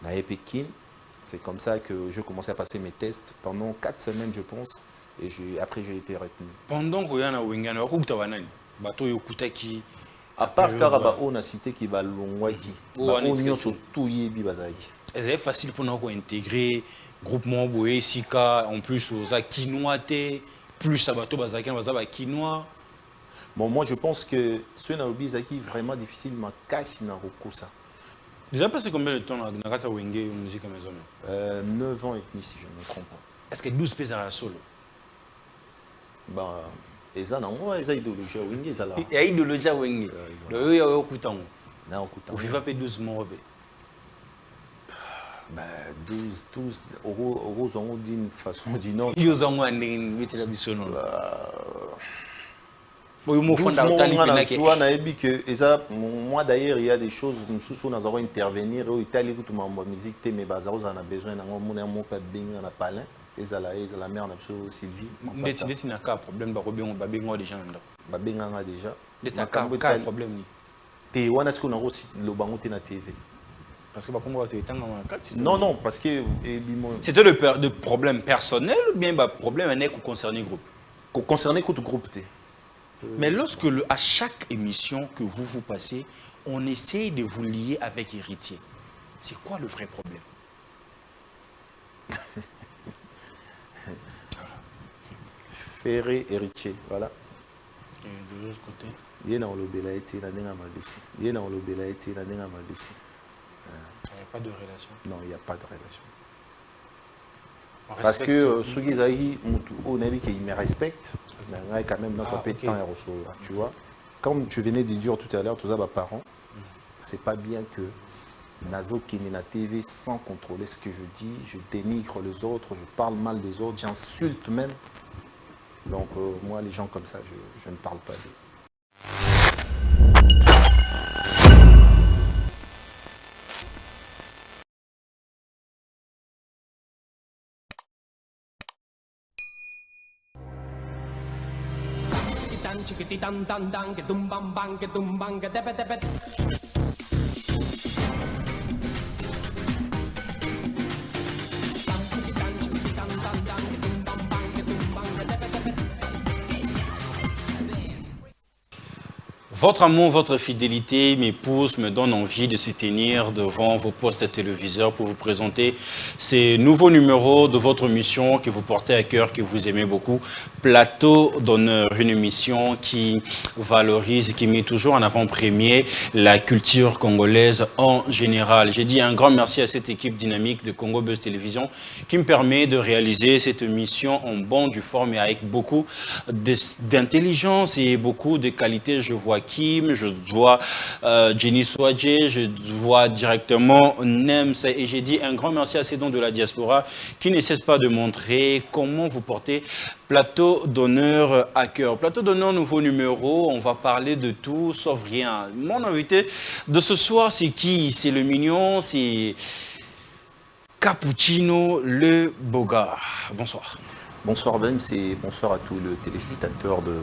à Pékin. C'est comme ça que je commençais à passer mes tests pendant 4 semaines, je pense. Et après, j'ai été retenu. Pendant que Yana Wengana, bateau Yokutaki, À part Karaba, on a cité qui va longwaki. On y a surtout Yebi Bazaki. C'est facile pour nous intégrer groupement Boé, Sika, en plus aux Akinois, plus à bateau Bazaki, Bazaba Kinois. Bon, moi, je pense que ce Naobi Zaki vraiment difficile, mais cache n'a ça. Déjà passé combien de temps dans Nakata Wenge ou musique à maison 9 ans et demi, si je ne me trompe pas. Est-ce que 12 pèses à la solo? Bah, et ça, non, moi, ils ont idéologie à Wenge, ça là. Il y a idéologie à Wenge. Le yo au coutant. Non, écoute. Au FIFA P 12 mois. Bah, 12 euros, on dit d'une façon ou d'une autre. Ils ont moins de la mission. Moi d'ailleurs, il y a des choses, nous avons intervenir, Italie, tout le monde musique, mais Bazaros en a besoin, on a mon père bien, on a palin, et ça la mère, on a Sylvie. Il y a un problème, déjà. Il y a un problème. Est-ce qu'on a aussi le banc na TV? Parce que non, non, parce que c'était le problème personnel ou bien le problème concerné le groupe? Concerné le groupe. Mais lorsque à chaque émission que vous passez, on essaye de vous lier avec Héritier. C'est quoi le vrai problème? Ferré, Héritier, voilà. Et de l'autre côté? Il y a dans le Belaïti, il y a dans le Belaïti, il n'y a pas de relation. Non, il n'y a pas de relation. Parce que ceux qui me respectent, quand même notre temps tu vois. Comme tu venais de dire tout à l'heure, tous les parents, c'est pas bien que Nazo qui est na TV sans contrôler ce que je dis, je dénigre les autres, je parle mal des autres, j'insulte même. Donc moi, les gens comme ça, je ne parle pas d'eux. Votre amour, votre fidélité m'épouse, me donne envie de se tenir devant vos postes téléviseurs pour vous présenter ces nouveaux numéros de votre émission que vous portez à cœur, que vous aimez beaucoup. Plateau d'honneur, une émission qui valorise, qui met toujours en avant-première la culture congolaise en général. J'ai dit un grand merci à cette équipe dynamique de Congo Buzz Télévision qui me permet de réaliser cette émission en bonne due forme et avec beaucoup d'intelligence et beaucoup de qualité. Je vois Kim, je vois Jenny Swadje, je vois directement Nems et j'ai dit un grand merci à ces dons de la diaspora qui ne cessent pas de montrer comment vous portez Plateau d'honneur à cœur. Plateau d'honneur, nouveau numéro, on va parler de tout sauf rien. Mon invité de ce soir, c'est qui? C'est le mignon, c'est Cappuccino le Bogard. Bonsoir. Bonsoir Ben, c'est bonsoir à tous les téléspectateurs de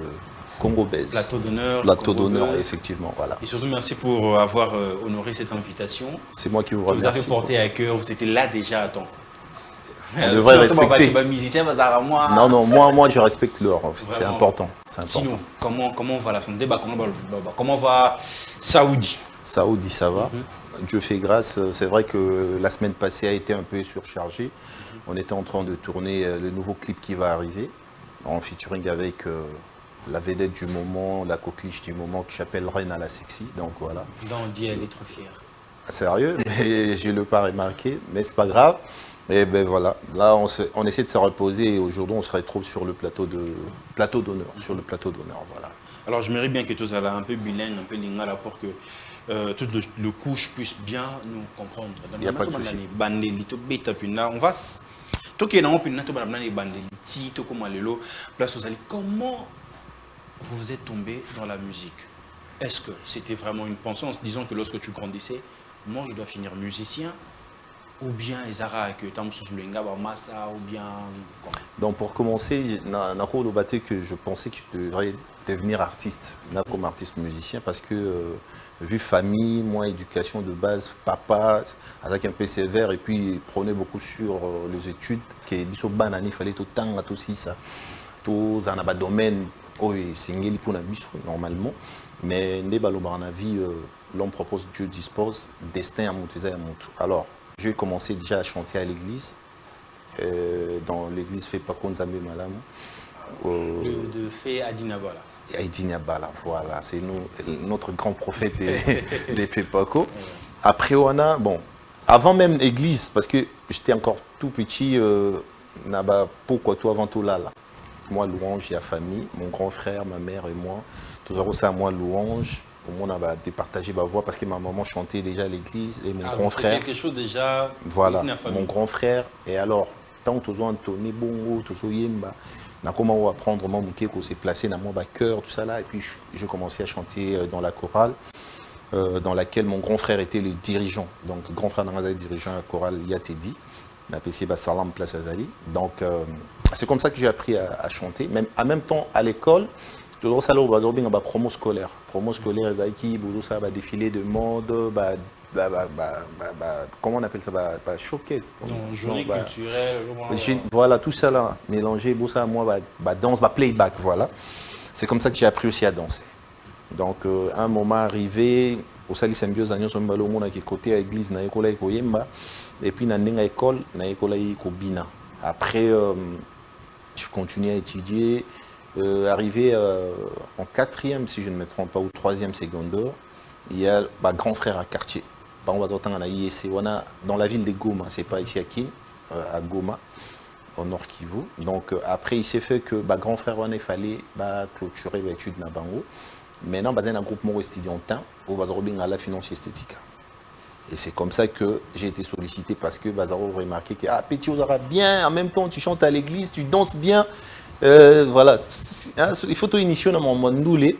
Congo Buzz. Plateau d'honneur. Plateau d'honneur, effectivement, voilà. Et surtout, merci pour avoir honoré cette invitation. C'est moi qui vous remercie. Vous avez porté à cœur, vous étiez là déjà à temps. On devrait respecter. Non, non, moi je respecte l'heure, en fait. C'est important. Sinon, comment va la sonde? Comment va Saoudi? Saoudi, ça va. Dieu fait grâce. C'est vrai que la semaine passée a été un peu surchargée. On était en train de tourner le nouveau clip qui va arriver, en featuring avec la vedette du moment, la coqueliche du moment, qui s'appelle Reine à la Sexy. Donc voilà. On dit elle est trop fière. Sérieux, mais je ne l'ai pas remarqué, mais c'est pas grave. Et ben voilà, là on essaie de se reposer et aujourd'hui on se retrouve sur le plateau d'honneur, sur le plateau d'honneur, voilà. Alors je mérite bien que tous un peu bilingue, un peu lingala pour que tout le couche puisse bien nous comprendre. Il n'y a pas de souci. On va comment vous vous êtes tombé dans la musique? Est-ce que c'était vraiment une pensée en se disant que lorsque tu grandissais, moi je dois finir musicien? ou bien Ezara que tam sous le ngaba massa ou bien comment? Donc pour commencer, dans cours de bataille que je pensais que je devrais devenir artiste, comme artiste musicien, parce que vu famille, moi éducation de base, papa, avec un peu sévère et puis il prenait beaucoup sur les études, que biso banani il fallait tout le temps tout ça, tout dans un domaine où c'est pour la biso normalement, mais ne baloba en vie, l'homme propose, Dieu dispose, destin à monter à monter. Alors j'ai commencé déjà à chanter à l'église. Dans l'église fait pas Nzambe Malamu. De fait Adinabala. Adinabala, voilà, c'est notre grand prophète des Fepako. Après, on a, bon, avant même l'église, parce que j'étais encore tout petit, pourquoi tout avant tout là. Moi, louange, il y a famille, mon grand frère, ma mère et moi. Tout ça, à moi, louange. Au moins, on a départagé ma voix parce que ma maman chantait déjà à l'église et mon grand frère. Quelque chose déjà. Voilà, mon grand frère. Et alors, tant que Anthony Bongo, tout ça, Yemba, comment apprendre mon bouquet, qu'on s'est placé dans mon cœur, tout ça là. Et puis, je commençais à chanter dans la chorale, dans laquelle mon grand frère était le dirigeant. Donc, grand frère Nangaza, dirigeant à la chorale Yatedi, la PC Bassalam Place Azali. Donc, c'est comme ça que j'ai appris à chanter. Même, en même temps, à l'école, tout ça là, on va promo scolaire. Promo scolaire, ça va défilé de mode, comment on appelle ça, showcase. Journée culturelle. Voilà, tout ça là, mélangé, ça, moi, danse, playback, voilà. C'est comme ça que j'ai appris aussi à danser. Donc, un moment arrivé, au Sali Symbiose, on a qui côté à l'église, na école Koyemba, et puis dans l'école, na école Kobina. Après, je continue à étudier. Arrivé en 4e, si je ne me trompe pas, ou 3e secondaire, il y a grand frère à quartier. On va dans la ville de Goma, c'est pas ici à Kin, à Goma, au nord Kivu. Donc après, il s'est fait que grand frère, il fallait clôturer l'étude na bango. Maintenant, il y a un groupe étudiantin où on va la finance esthétique. Et c'est comme ça que j'ai été sollicité parce que Bazaro a remarqué que petit, on aura bien, en même temps, tu chantes à l'église, tu danses bien. Voilà, il faut tout initier dans mon mandoulé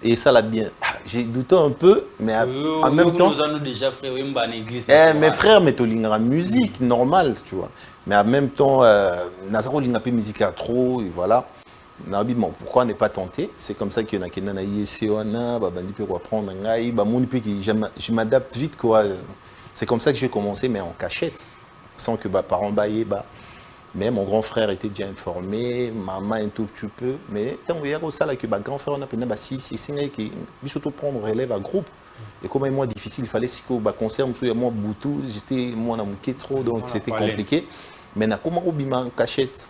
et ça l'a bien. J'ai douté un peu, mais en même temps. Nous avons déjà fait une église. Mes frères mettent la musique normale, tu vois. Mais en même temps, Nazaro n'a pas musique à trop, et voilà. Bon, pourquoi ne pas tenter? C'est comme ça qu'il y en a qui apprendre. Je m'adapte vite, quoi. C'est comme ça que j'ai commencé, mais en cachette, sans que parents baillent. Mais mon grand frère était déjà informé, maman un tout petit peu. Mais tant qu'il y a ça, que grand frère, on a pris si surtout prendre relève à groupe. Et comme moi difficile, il fallait que le concert, moi Boutou, j'étais moi na trop, donc c'était compliqué. Mais comment on en cachette?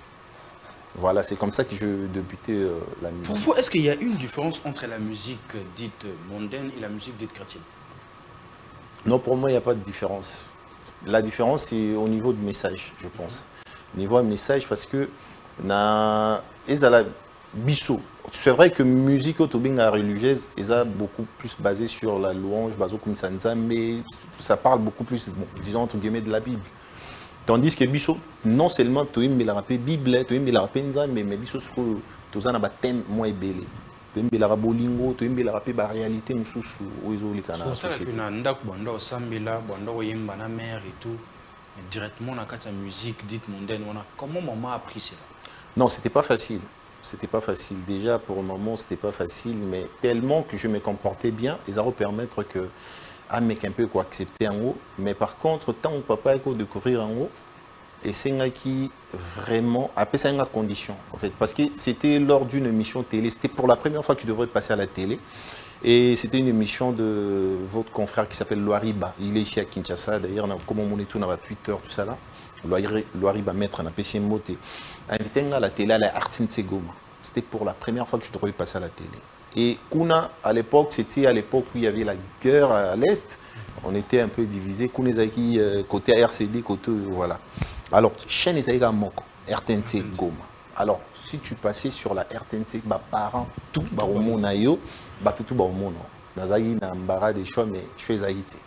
Voilà, c'est comme ça que je débutais la musique. Pour vous, est-ce qu'il y a une différence entre la musique dite mondaine et la musique dite chrétienne? Non, pour moi, il n'y a pas de différence. La différence, c'est au niveau du message, je pense. Niveau message parce que c'est vrai que musique autobinga religieuse est beaucoup plus basée sur la louange, mais ça parle beaucoup plus, disons entre guillemets, de la Bible. Tandis que biso non seulement tu aimes la Bible, tu aimes la mais biso tu as un thème moins belé. Tu aimes la bolingo, tu aimes la réalité mususu oizoli kana société. C'est ça que ndak banda osambela, banda oyemba na mère et tout. Directement dans la musique dite mondaine, comment maman a appris cela? Non, c'était pas facile. C'était pas facile. Déjà, pour le moment, c'était pas facile, mais tellement que je me comportais bien, et ça va permettre que mec un peu quoi accepter en haut. Mais par contre, tant que papa est découvrir en haut, et c'est qui vraiment, après c'est une condition en fait, parce que c'était lors d'une émission télé, c'était pour la première fois que je devrais passer à la télé. Et c'était une émission de votre confrère qui s'appelle Loariba. Il est ici à Kinshasa. D'ailleurs, comme on est tout dans Twitter, tout ça là. Loariba maître, on a PC Moté. Invité à la télé à la Artine Segoma. C'était pour la première fois que je devrais passer à la télé. Et Kuna, à l'époque, c'était à l'époque où il y avait la guerre à l'Est. On était un peu divisés. Kuna Zaki, côté RCD, côté. Voilà. Alors, chaîne Esaïga Moko, RTNC Goma. Alors, si tu passais sur la RTNC, parents, tout, au monde, tout au monde. Nazagi n'a pas des choix, mais je fais Haïti.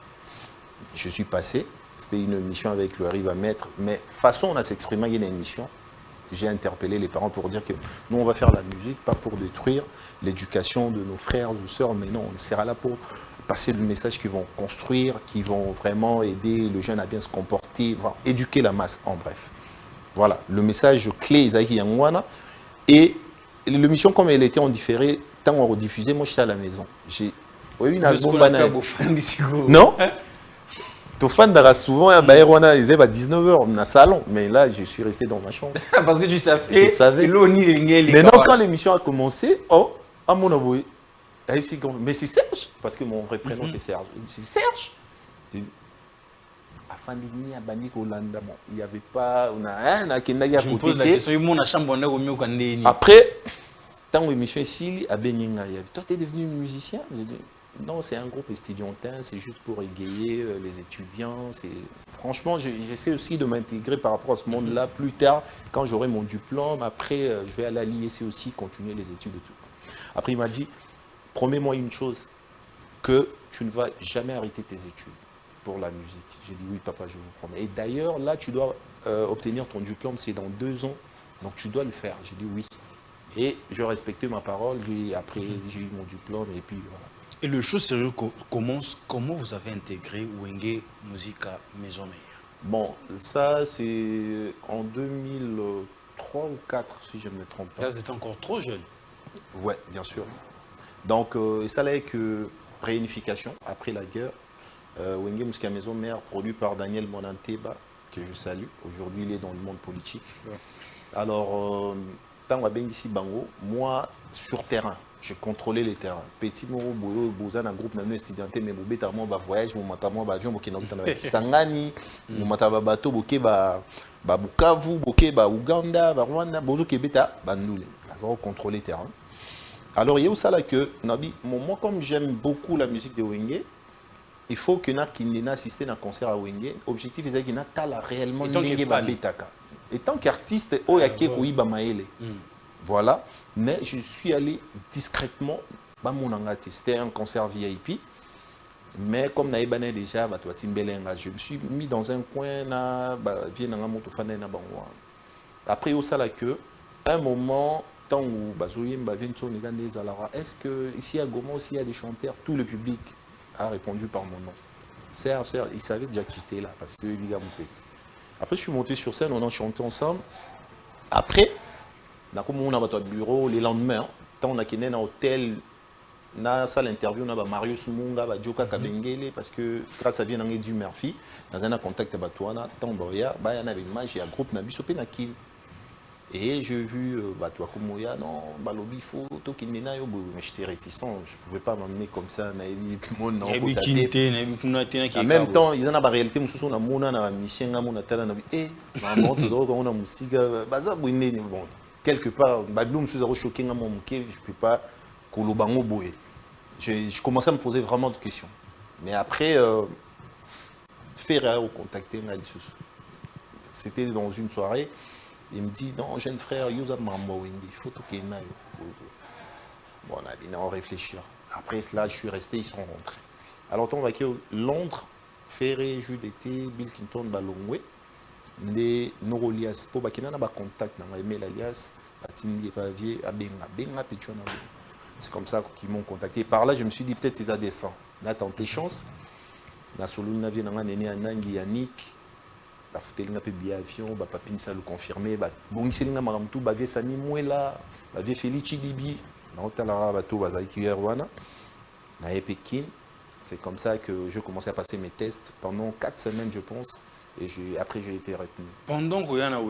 Je suis passé. C'était une émission avec le Riva Maître. Mais façon, on a s'exprimé, il y a une émission. J'ai interpellé les parents pour dire que nous, on va faire la musique, pas pour détruire l'éducation de nos frères ou sœurs, mais non, on sera là pour passer le message qui vont construire, qui vont vraiment aider le jeune à bien se comporter, voire éduquer la masse, en bref. Voilà, le message clé, Isaac Yangwana. Et l'émission, comme elle était en différé, tant on rediffusait, moi j'étais à la maison. J'ai eu album. Non? Ton fan d'ara souvent, ils étaient à 19h dans le salon, mais là je suis resté dans ma chambre. Parce que tu savais. Je savais. Maintenant, quand l'émission a commencé, oh, à mon avoué, mais c'est Serge, parce que mon vrai prénom c'est Serge. C'est Serge. Afin de venir à Bani Kolanda, il n'y avait pas. On a un qui n'a pas. Je me pose la question, après, tant l'émission ici, à Beninga, toi tu es devenu musicien? Non, c'est un groupe estudiantin, c'est juste pour égayer les étudiants. Franchement, j'essaie aussi de m'intégrer par rapport à ce monde-là plus tard, quand j'aurai mon diplôme. Après, je vais aller à l'IEC aussi, continuer les études et tout. Après, il m'a dit, promets-moi une chose, que tu ne vas jamais arrêter tes études pour la musique. J'ai dit, oui, papa, je vous promets. Et d'ailleurs, là, tu dois obtenir ton diplôme, c'est dans 2 ans, donc tu dois le faire. J'ai dit oui. Et je respectais ma parole. Après, j'ai eu mon diplôme et puis voilà. Et le chose sérieux commence, comment vous avez intégré Wenge Musica Maison Mère? Bon, ça c'est en 2003 ou 2004, si je ne me trompe pas. Là, vous êtes encore trop jeune. Ouais, bien sûr. Donc, ça là que réunification après la guerre. Wenge Musica Maison Mère, produit par Daniel Monanteba, que je salue. Aujourd'hui, il est dans le monde politique. Ouais. Alors, tant que ici Bango, moi, sur terrain, je contrôlais les terrains. Petit mot, boza un groupe nanou étudianté, mais boubé tamo ba voyage, mon matamo ba avion, boké na Kisangani, mon mataba bateau, boké ba Bukavu, boké ba Uganda, ba Rwanda, bozo kebeta, ba noule. Ils contrôler les terrains. Alors il y a aussi là que, moi comme j'aime beaucoup la musique de Wenge, il faut que na qui n'a assisté à un concert à Wenge. Objectif c'est qu'il n'a pas réellement Wenge ba betaka. Et tant qu'artiste, oyake kuiba maele. Voilà. Mais je suis allé discrètement, c'était un concert VIP, mais comme Naïbané déjà, je me suis mis dans un coin, après, au que un moment, tant où est-ce que ici à Goma aussi il y a des chanteurs, tout le public a répondu par mon nom. Serge, il savait déjà qui j'étais là, parce que lui a monté. Après, je suis monté sur scène, on a chanté ensemble. Après, on a un bureau les lendemains, on a un hôtel, on a salle interview, on a Mario Sumunga, Joka Kabengele, parce que grâce à Vienna du Murphy, dans un contact avec toi, il y a un groupe qui et j'ai vu toi comme Moya, non, Balobi, faut qu'il n'y ait pas, mais j'étais réticent, je ne pouvais pas m'emmener comme ça, en même temps, il y a une réalité, je suis en mission, quelque part, je suis choqué, je ne peux pas je commençais à me poser vraiment de questions. Mais après, faire contacter c'était dans une soirée, il me dit, non, jeune frère, il faut qu'il y ait. Bon, on a réfléchi. Après cela, je suis resté, ils sont rentrés. Alors, on va à Londres, Ferré, jus d'été, Bill Clinton, Balongwe. Les neurolias pour bakina na ba contact na email alias atindi pavier abenga pichona. C'est comme ça qu'ils m'ont contacté. Par là je me suis dit peut-être c'est à destin. Là tenté chance. Na solo na vie na nene anangi Yannick ba futelinga pe bi avion ba papine ça le confirmer ba bongiselinga maramtu ba vie Sani Mwela ba vie Felici Libi na otala bato bazaki wana na Pékin. C'est comme ça que je commençais à passer mes tests pendant 4 semaines je pense. Et après, j'ai été retenu. Pendant que vous avez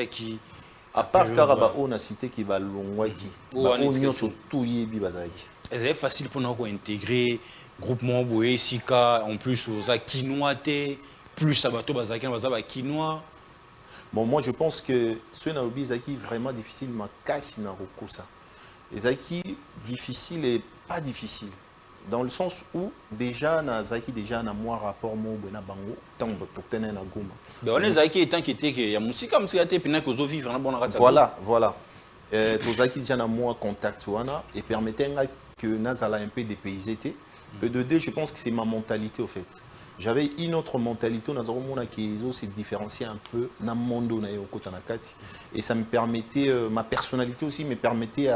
été à part Karaba, on a cité qui va l'ongwaki. On surtout yebi bazaki. C'est facile pour nous intégrer groupement Boé Sika en plus aux Akinoate plus Sabato bazaki bazaba Kinoa. Bon, moi je pense que ce naobi zaki vraiment difficile ma cache na rokusa. Les zaki difficile et pas difficile. Dans le sens où déjà Nazaki déjà na moi rapport mo bena bango tant toktene na goma. Ben on Nazaki est inquiété que ya musika te pina ko zo vivre na bona rata. Voilà. Tozaki déjà na moi contact wana et permettait que nazala un peu dépaysé. Et de deux, je pense que c'est ma mentalité au fait. J'avais une autre mentalité nazaro mona qui s'est différencié un peu na mondo na yoko tanakati et ça me permettait ma personnalité aussi me permettait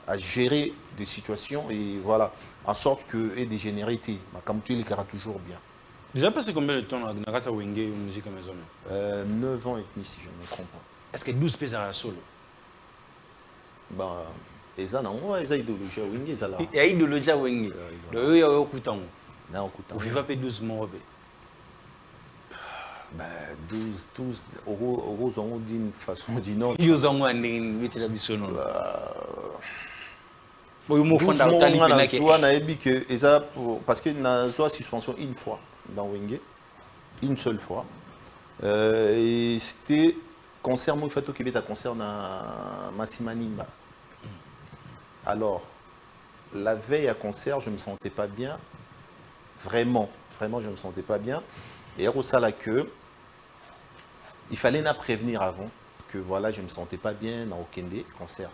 à gérer des situations et voilà, en sorte que et dégénérer, comme tu les carats toujours bien. Déjà passé combien de temps à Gnagata Wenge musique à maison? 9 ans et demi si je ne me trompe pas. Est-ce que 12 pèses à solo? Ben, et ça, non, ils ont idéologie à Wenge, ils ont là. Il y a idéologie à Wenge. Il y a un coup de temps. Vous vivez pas 12 mois. Ben, 12 euros ont d'une façon ou d'une autre. Ils ont un métier de mission. Parce que na soit suspension une fois dans Wenge, une seule fois. Et c'était concert, moi, il faut qu'il y ait un concert dans Massimanimba. Alors, la veille à concert, je ne me sentais pas bien. Vraiment, je ne me sentais pas bien. Et au ça la queue, il fallait la prévenir avant que voilà, je ne me sentais pas bien dans Okende, concert.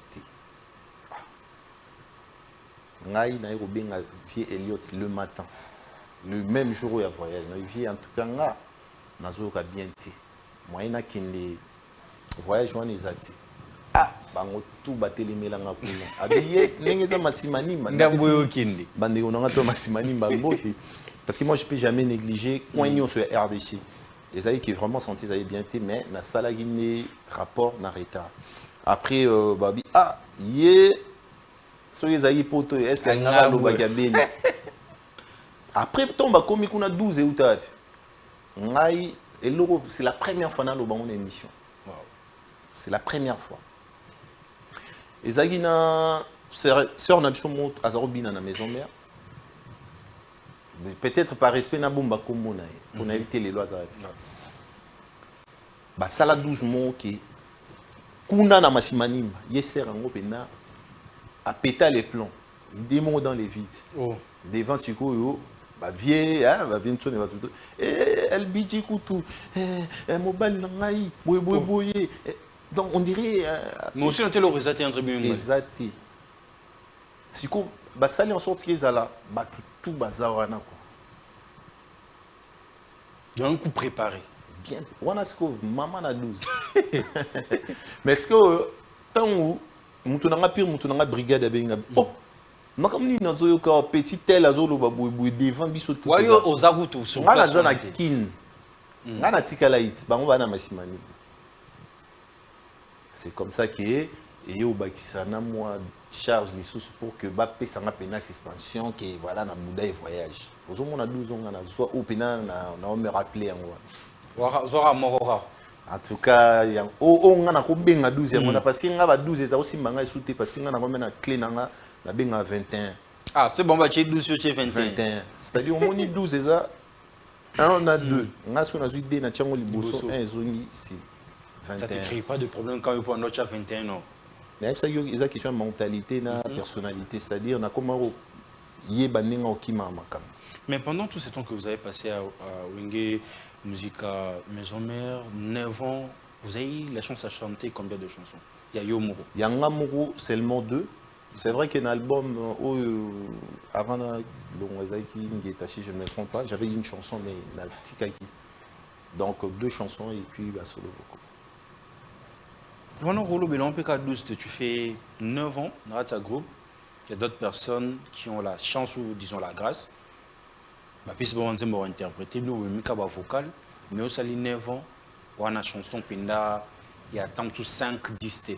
Ngai na Robin vie Elliot le matin. Le même jour où il y a voyage. En tout cas, nga nazoka bien ti. Moi na kende voyage wana ezati. Ah, bango tout batelemela nga kuna. Abiye nengeza masimani Ndambo Okende. Bande onanga to masimani mbote. Parce que moi je peux jamais négliger coignon sur RDC. Les aïe qui vraiment senti ça bien été mais na sala guiné rapport na retard. Après babi ah yé soyez aïe poto est-ce qu'il y a lo bagabeli. Après tomba komi kuna 12 et outab. Ngai et l'euro c'est la première fois dans le banc émission. Wow. C'est la première fois. Et Zagina sœur n'absent mot azarobina na maison mère. Peut-être par respect na bomba comme on a évité les lois à bah ça la 12 mots qui kuna na masimanimba yeser ngo pena a péter les plombs des mots dans les vides devant suko yo bah vieux hein va venir sonner tout et elle bidji kutu mobile na ngai boye donc on dirait mais aussi on te le resaté entre bien exacté suko bah ça en sorte qu'ils là bah tout bazar wana quoi. Il y a un coup préparé. Bien, on a ce que maman a 12. Mais est-ce que tant où mutunanga pire mutunanga brigade à benga oh makamni nazo yo ka petit tel azolo baboué devant biso tout. Wayo ozagutu sur place. Ngana zona kin. Ngana tikala it bango bana masimani. C'est comme ça que et yo bakisana moi charge les sous pour que Bappé s'en pena suspension que voilà na muda et voyage. Aux on a 12 ans na soit au pena na me rappeler en en tout cas il y a on a ko benga 12 on a passé nga ba 12 za aussi manga souté parce que nga na na clé na na benga 21. Ah c'est bon bah tu 12 sur 21. C'est-à-dire on moni 12 za on a 2. Nga so na zuide na tiango liboso 1 zoni si 21. Ça te crée pas de problème quand il prend notre 21 non. Mais ça y a question de mentalité, de personnalité, c'est-à-dire na comment yebanenga okima makam. Mais pendant tout ce temps que vous avez passé à Wenge Musica Maison Mère, 9 ans, vous avez eu la chance à chanter combien de chansons? Il y a Yomuro. Il y a Ngamuro seulement 2. C'est vrai qu'un album avant Longwazaki Ngetashi, je ne me trompe pas, j'avais une chanson mais la Tikaki. Donc 2 chansons et puis bah, solo beaucoup. Voilà, Rolo Bélon, PK12, tu fais 9 ans dans ta groupe. Il y a d'autres personnes qui ont la chance ou disons la grâce. Bah, puis c'est bon interpréter, nous, on a vocal, mais aussi 9 ans, on a une chanson, il y a tant que 5-10.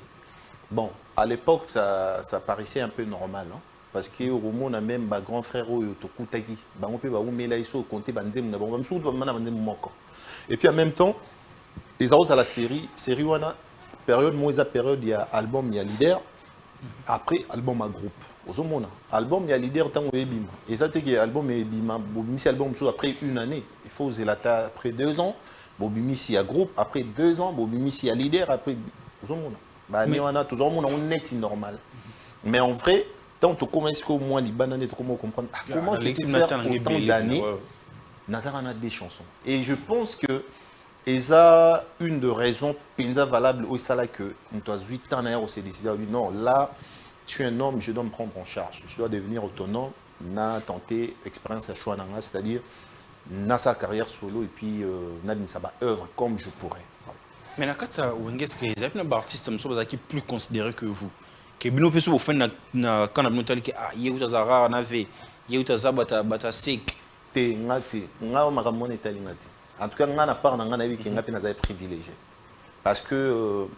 Bon, à l'époque, ça paraissait un peu normal, hein, parce que au moment a même un grand frère Tokutaki, on peut compter et puis en même temps, les autres à la série wana période moins période il y a album il y a leader après album à groupe aux hommes album il y a leader tant ebima et ça c'est que album ebima bobimisi album après une année il faut zelata après 2 ans bobimisi à groupe après 2 ans bobimisi à leader après aux hommes bah mais on a toujours on net normal mais en vrai tant tu commences qu'au moins les bananes tu comment comprendre comment je peux faire autant d'années Nazar a des chansons et je pense que et ça, une de raisons valable au salaire que nous avons 8 ans d'ailleurs, on s'est décidé, non, là, je suis un homme, je dois me prendre en charge. Je dois devenir autonome, na tenter expérience à choix, c'est-à-dire, na sa carrière solo et puis, na sa œuvre comme je pourrais. Mais la carte, est-ce que les artistes qui sont plus considérés que vous? Que bino peso au fin na kana bino tali que ah yehuta zara na ve yehuta zabata bata sek te nga makamone tali ngati en tout cas nga na part na nga na wi ki nga pe na za privilégié parce que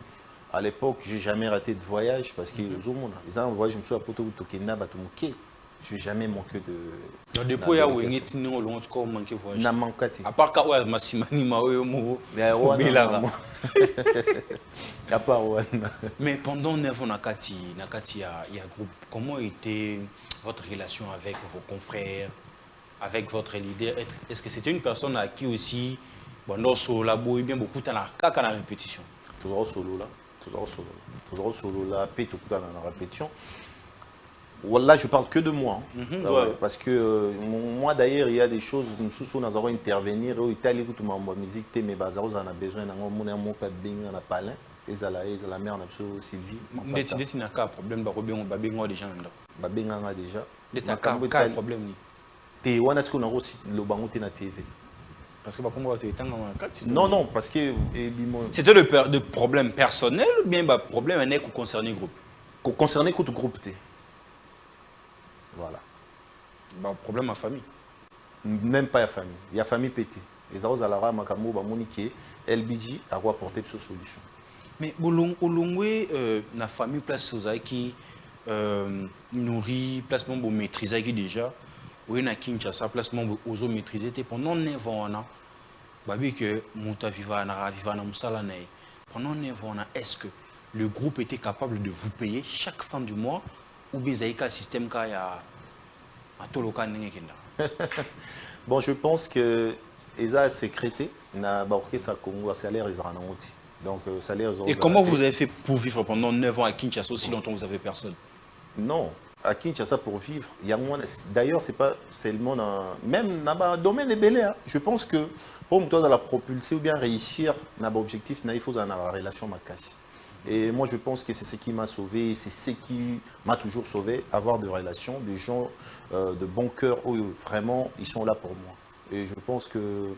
à l'époque j'ai jamais raté de voyage parce que aux hommes ils ont un voyage me suis à poto tokenda bato moké je n'ai jamais manqué de donc depuis ya wengeti ningo longo ko manqué voyage na mankati à part ka wa masimani ma oyo mo belaga ya pas wana. Mais pendant 9 ans na kati ya groupe, comment était votre relation avec vos confrères, avec votre leader? Est-ce que c'était une personne à qui aussi bon solo la boy bien beaucoup dans la répétition? Toujours solo là pe tout dans la répétition. Voilà, je parle que de moi. Ouais. Parce que moi d'ailleurs, il y a des choses, nous allons intervenir, Italie, tout ma musique, mais bazar, on a besoin d'un mon pas bien, on a pas l'un, et la mère, on a Sylvie. Ndeti na ka problème ba robien ba bengo déjà nda. Ba benga déjà. Ndeti na ka problème ni. Te wana ce qu'on a aussi le bango na TV. Parce que ba kombo tu etanga na kati. Non, parce que c'était le problème personnel ou bien ba problème un éco concerné groupe. Concerné tout groupe T. Voilà. Bah, problème à famille. Même pas à famille. Il y a famille pété. Les autres alara makamo ba monique LBG a apporté cette solution. Mais olongwe na famille place aux qui nourrit placement pour maîtriser qui déjà oui na Kinshasa placement aux maîtriser pendant 9 ans na babi que monta viva na musala na pendant 9 ans est-ce que le groupe était capable de vous payer chaque fin du mois ou bien un système qui a bon, je pense que ils ont sécrété na barqué sa Congo salaire ils en ont. Donc salaire. Et comment vous avez fait pour vivre pendant 9 ans à Kinshasa aussi longtemps vous avez personne? Non, à Kinshasa pour vivre, il y a moins. D'ailleurs, c'est pas seulement même dans le domaine des belés. Je pense que pour toi dans la propulser ou bien réussir dans l'objectif, il faut avoir une relation avec la casse. Et moi, je pense que c'est ce qui m'a sauvé, c'est ce qui m'a toujours sauvé, avoir des relations, des gens de bon cœur, où vraiment, ils sont là pour moi. Et je pense que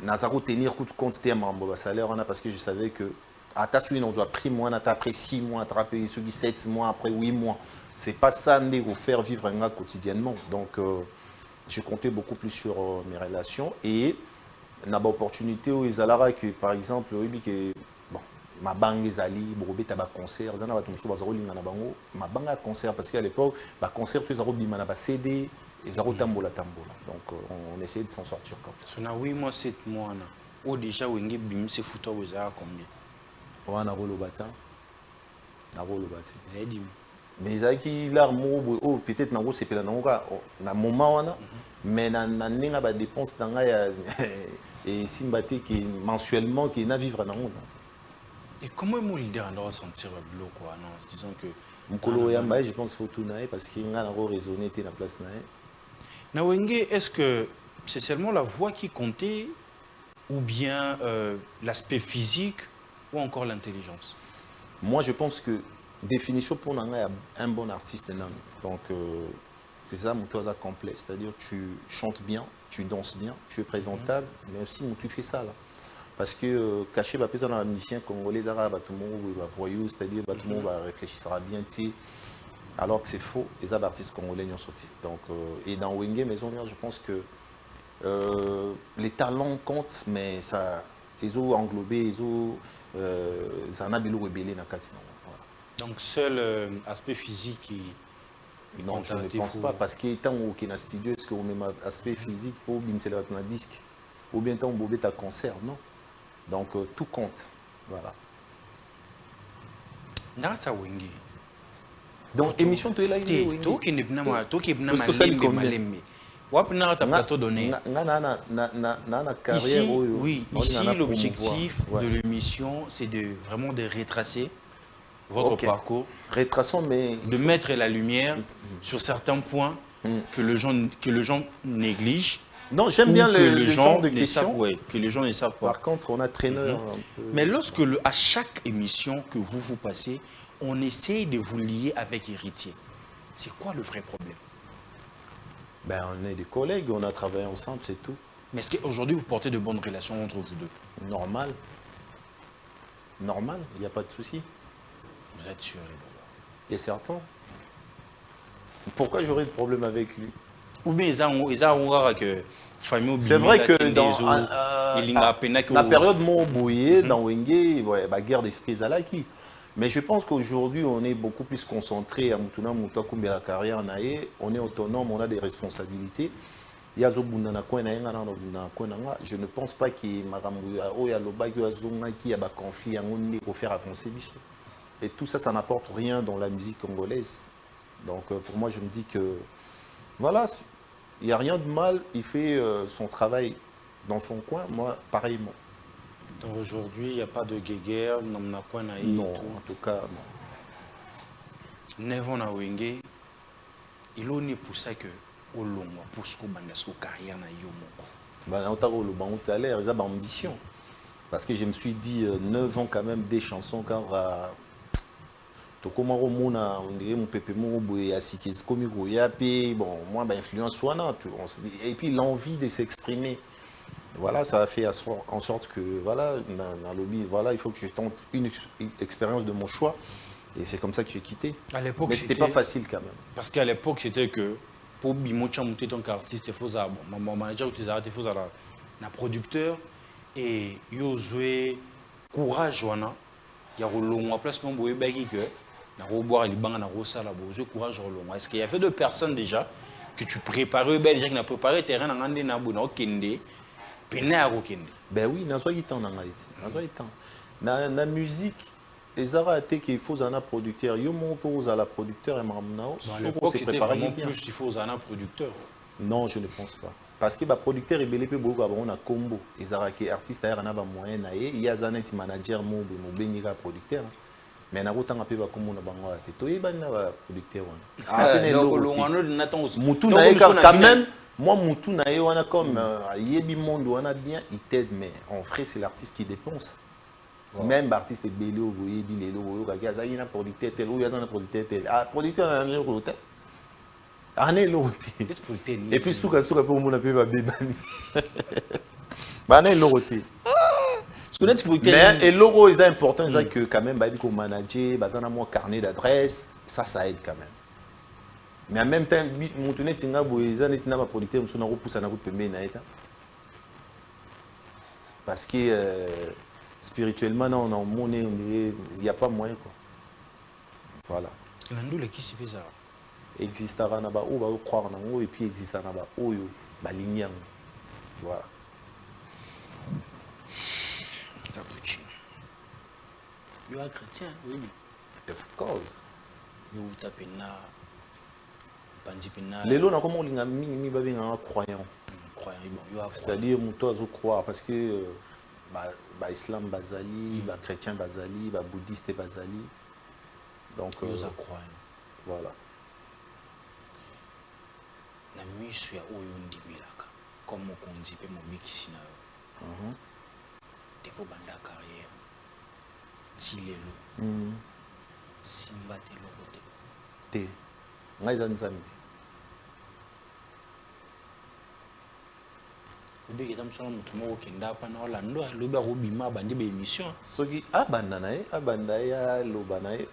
Nazaro tenir compte de mon salaire, parce que je savais que à ta suite, on doit pris moi, après 6 mois, après 7 mois, après 8 mois. C'est pas ça, nous faire vivre un gars quotidiennement. Donc, je comptais beaucoup plus sur mes relations. Et on a une opportunité où ils allaient que, par exemple, ma banque est allée, borobé taba concert, zana bato musu bazaro linga na bango, ma banque a concert parce qu'à l'époque, ba concert tu zaro bima na ba CD, et zaro tambola. Donc on essayait de s'en sortir comme ça. Sona 8 mois 7 mois na. O déjà wenge bim se futa weza combien? Wana rolo bata. Na rolo bati. Zedi. Mais zaki l'armo oh peut-être na go sepela na moment wana, mais na ninga ba dépense na ya et simbate qui mensuellement qui na vivre na monde. Et comment mon leader doit sentir le bloc quoi non disons que Mukolo Yamba je pense faut tout naé parce qu'il a raisonné était la place naé. Na Wenge est-ce que c'est seulement la voix qui comptait ou bien l'aspect physique ou encore l'intelligence? Moi je pense que définition pour un bon artiste donc c'est ça mon toisa complet c'est-à-dire tu chantes bien, tu danses bien, tu es présentable mais aussi tu fais ça là. Parce que caché va peser dans la musicien congolais arabe tout le monde va voyou c'est-à-dire tout le monde va réfléchir bien alors que c'est faux les artistes congolais ont sorti donc et dans Wenge Maison Mère je pense que les talents comptent mais ça ils ont englobé ils ont ça n'a bilo rebellé dans quatre donc seul aspect physique qui non je ne pense pas parce que tant au Kena studio est-ce que on met aspect physique pour bimser un disque ou bien tant bobé ta concert non. Donc tout compte, voilà. Nata Wenge. Donc émission tu es là il est Wenge. Toi qui n'es pas malembe. Wapna ta plateau donné. Ici, oui, ici l'objectif de l'émission c'est de vraiment de retracer votre parcours, retraçons mais de mettre la lumière sur certains points que les gens négligent. Non, j'aime bien le genre de questions. Que les gens ne savent pas. Par contre, on a traîneur. Mais lorsque, à chaque émission que vous passez, on essaye de vous lier avec Héritier, c'est quoi le vrai problème? Ben, on est des collègues, on a travaillé ensemble, c'est tout. Mais est-ce qu'aujourd'hui, vous portez de bonnes relations entre vous deux? Normal. Normal, il n'y a pas de souci. Vous êtes sûr, les C'est certain. Pourquoi j'aurais de problème avec lui? Ou bien ils ont que famille. C'est vrai que dans la période Montbouillé, dans Wenge, ouais, la guerre d'esprit Zalaki. Mais je pense qu'aujourd'hui, on est beaucoup plus concentré à Moutouna, Moutoua, la carrière, on est autonome, on a des responsabilités. Je ne pense pas qu'il y ait un conflit pour faire avancer. Et tout ça, ça n'apporte rien dans la musique congolaise. Donc pour moi, je me dis que voilà, il n'y a rien de mal, il fait son travail dans son coin, moi pareillement. Donc aujourd'hui, il n'y a pas de guéguerre, non, en tout cas, non. Nevon na Wenge, il est pour ça que au long pour ce qu'on a carrière na yomoko. Bah, l'air, ils ont ambition. Parce que je me suis dit 9 ans quand même des chansons quand comment on dirait mon pépé mon boy assis comme bon moi bah influence soit et puis l'envie de s'exprimer. Voilà, ça a fait en sorte que voilà dans le lobby, voilà, il faut que je tente une expérience de mon choix. Et c'est comme ça que j'ai quitté. Mais c'était pas facile quand même. Parce qu'à l'époque, c'était que pour Bimocha monter ton artiste, il faut ça. Bon, mon manager, il faut ça, un producteur. Et il y a joué courage, il y a un long placement pour que na boire les bancs na rosa la bozo courage long. Est-ce qu'il y avait deux personnes déjà que tu préparais déjà qui n'a préparé terrain na ngande na bona okende pena okende. Ben oui, na soyi temps na ngaiti. Na soyi temps. Na musique ezara été qu'il faut un producteur. Yo mon pour la producteur et mamnao. Sur s'est préparé bien. Plus il faut un producteur. Non, je ne pense pas. Parce que le producteur est belé beaucoup on a combo. Ezara qui artiste a un moyen na il y a un manager mon benga producteur. Mais na rotanga pe ba comme na bango te toyeba na ba producteur wana donc longano n'attend mutu na ye quand même moi mutu na ye wana comme yebi monde wana bien il t'aide mais en vrai c'est l'artiste qui dépense. Même l'artiste est belé au yebi lelo oyo ka za ina producteur tel ou ya za na producteur tel producteur na le côté ane loté et puis suka pour mon pe ba bebani ba na loté. Mais et logo est important, c'est que quand même, comme manager, bazana moi carnet d'adresse, ça aide quand même. Mais en même temps, mon tourné tinga boeza n'est pas producteur, on s'en repousse à na route pembe na eta. Parce que spirituellement, non, il n'y a pas moyen quoi. Voilà. Nandule qui se fait ça. Existera na ba ou ba croire na ngo et puis existera na ba oyo ba lignang. Voilà. Tu es chrétien, oui. Of course. Tu es les lots, comment on a mis croyant. C'est-à-dire, on croire parce que l'islam bazali, le chrétien bazali, le bouddhiste bazali. Donc, voilà. La musique est comme on dit, c'est pour banda carrière. Tilelo. Simba telo vote. Te. Ngaisa nzambe. Obiki tamsona mutu moko kenda pa na Orlando loba robima bandi be émission. Soki abanda ya loba nae.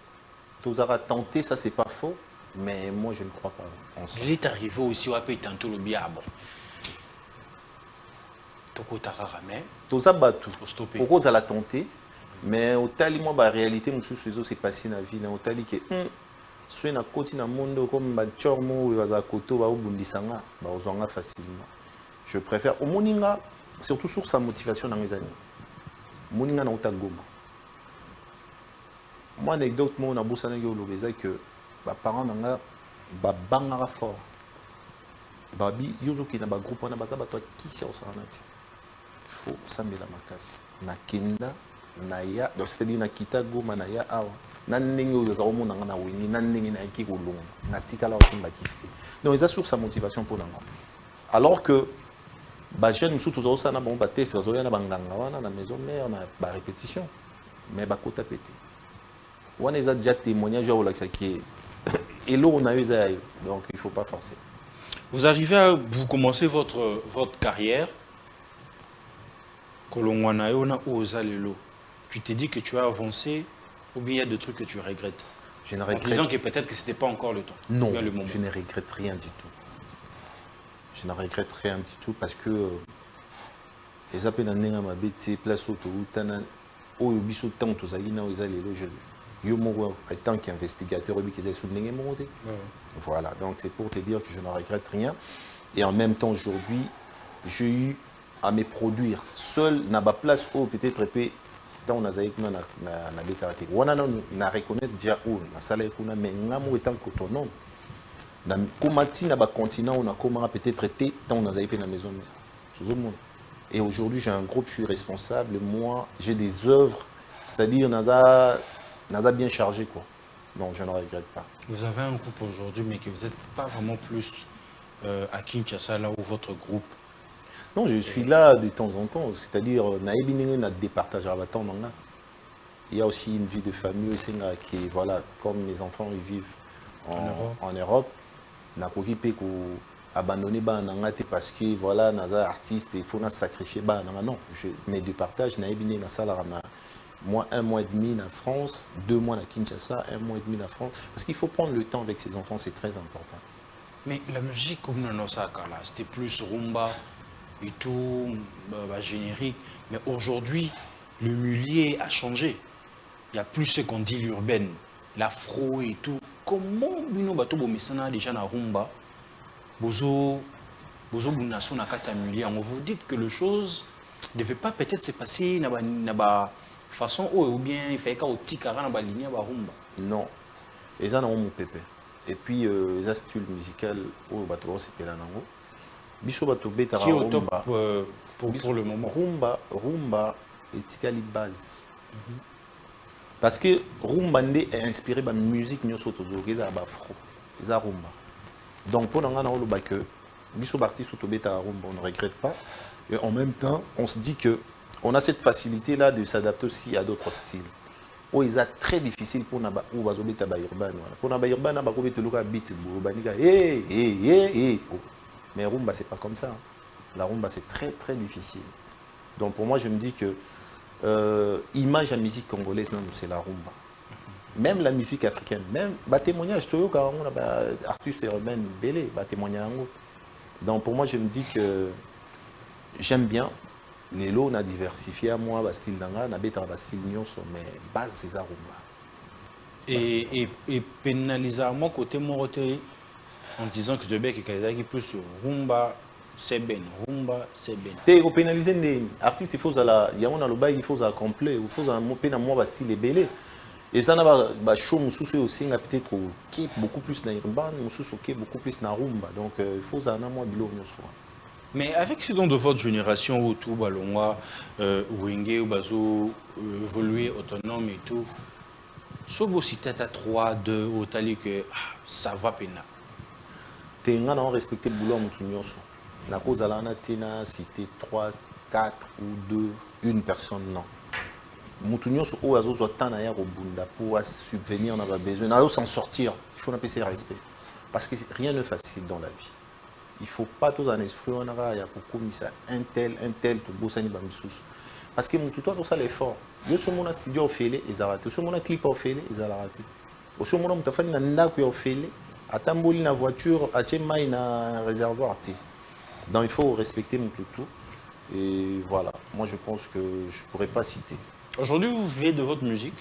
Tozara tenter ça c'est pas faux mais moi je ne crois pas en ça. Il est arrivé aussi au pays tantôt le biabo. Toko takarame. Toza batu. Pourquoi ça la tenter? Mais au tali moi la réalité monsieur Suzo c'est passé na vie na au tali que soit na koti na mondo comme ba chormo ou ba koto ba obundisanga ba ozanga facilement. Je préfère au moninga surtout sur sa motivation dans mes années. Moninga na utagoma. Moi anecdote moi na bosana yo lobeza que ba parents nanga ba bangara fort. Babi yozoki na ba groupe na baza bato kisi au sanati. Faut sambela makasi. Na kenda Naya, donc c'est-à-dire na kita goma na ya awa na ndenge oyo za omona na wini na ndenge na ki kolonga na tikala aussi mbakiste donc ils assurent sa motivation pour nanga alors que ba jeune musu tous ça na bon ba test zoya na banganga wana na maison mère na ba répétition mais ba kota pété wana ils a déjà témoignage au lac qui et l'eau on a eu ça donc il faut pas forcer. Vous arrivez à vous commencer votre carrière kolongwana yo na oza lelo. Tu t'es dit que tu as avancé ou bien il y a des trucs que tu regrettes? Je ne En regrette... disant que peut-être que ce n'était pas encore le temps. Non, le moment. je ne regrette rien du tout. Je ne regrette rien du tout parce que les appels à ma bête, place autoroute, au biso tant aux alina aux allées le jeune. Yo mo en tant qu'investigateur au biquet sous n'engé monté. Voilà, donc c'est pour te dire que je ne regrette rien. Et en même temps aujourd'hui, j'ai eu à me produire seul n'a pas place où peut-être tant on a zaïk na bête arrêté. Wana na reconnaître déjà où na salaire kuna mais ngamo étant autonome. Na komati na ba continent on a comment peut-être été tant on a zaïk na maison. Tout le monde. Et aujourd'hui, j'ai un groupe, je suis responsable. Moi, j'ai des œuvres, c'est-à-dire, Naza bien chargé, quoi. Donc, je ne regrette pas. Vous avez un groupe aujourd'hui, mais que vous n'êtes pas vraiment plus à Kinshasa, là où votre groupe. Non, je suis là de temps en temps. C'est-à-dire, Naïbinine a des partages à Batan. Il y a aussi une vie de famille qui, voilà, comme mes enfants, ils vivent en Europe. Nakoki Peko. Abandonner parce que voilà naza artiste il faut sacrifier non mais de partage naibine na sala moi 1 mois et demi en France 2 mois à Kinshasa 1 mois et demi en France parce qu'il faut prendre le temps avec ses enfants, c'est très important. Mais la musique comme dans Osaka c'était plus rumba et tout générique, mais aujourd'hui le milieu a changé. Il y a plus ce qu'on dit l'urbaine, l'afro et tout. Comment bino bato bomesana déjà na rumba Bozo Bunnaso na kati milieu, vous dites que les choses ne devaient pas peut-être se passer na ba façon ou bien il fait qu'au tikara na ba ligne ba rumba. Non, et ça non mon pépé. Et puis les style musical au bateau c'est pelanango. Biso bato beta rumba pour le moment. Rumba et tikali base. Parce que rumba est inspiré par musique nyoso tozo keza ba afro. Eza rumba. Donc pour nous, que Bisso artiste on ne regrette pas. Et en même temps, on se dit que on a cette facilité-là de s'adapter aussi à d'autres styles. Oh, ils sont très difficile pour nous urbain. Pour nous urbain, on a beat mais rumba c'est pas comme ça. La rumba c'est très très difficile. Donc pour moi je me dis que image à musique congolaise c'est la rumba. Même la musique africaine, même témoignage, artiste urbain belé, témoignage. Donc pour moi, je me dis que j'aime bien. Les lots, on a diversifié à moi, style d'anga, on a bêta style nyonso, mais base c'est ça rumba. Et pénaliser à mon côté Moroté en disant que Debek et Kaleda qui plus rumba, c'est ben, rumba, c'est ben. T'es pénaliser les artistes, il faut il y a un alobay, il faut complet, il faut un moi style belé. Et ça n'a pas show aussi peut-être qui beaucoup plus na urbain, qui beaucoup plus na rumba. Donc il faut un moi bilo soit. Mais avec ce don de votre génération où tout balonga wenge ou bazo évoluer autonome et tout, sobo si tête à 3 2 au tali que ça va pena. T'es nga na respecter boulot mutu nyonso. Na cause ala na tina cité 3 4 ou 2 une personne non. Moutounios ou azozo tana ya robunda pour subvenir on a besoin on s'en sortir, il faut appeler respect parce que rien n'est facile dans la vie. Il faut pas tous en esprit on a ya pour commissaire un tel to bosani ba misusu parce que mutu toi tout ça l'effort yo so mona studio ofele ezarate so mona clip ofele ezarate so mona mutafani na ndako ya ofele atamboli na voiture atie mai na réservoir ti. Donc il faut respecter mutu tout et voilà, moi je pense que je pourrais pas citer. Aujourd'hui, vous vivez de votre musique?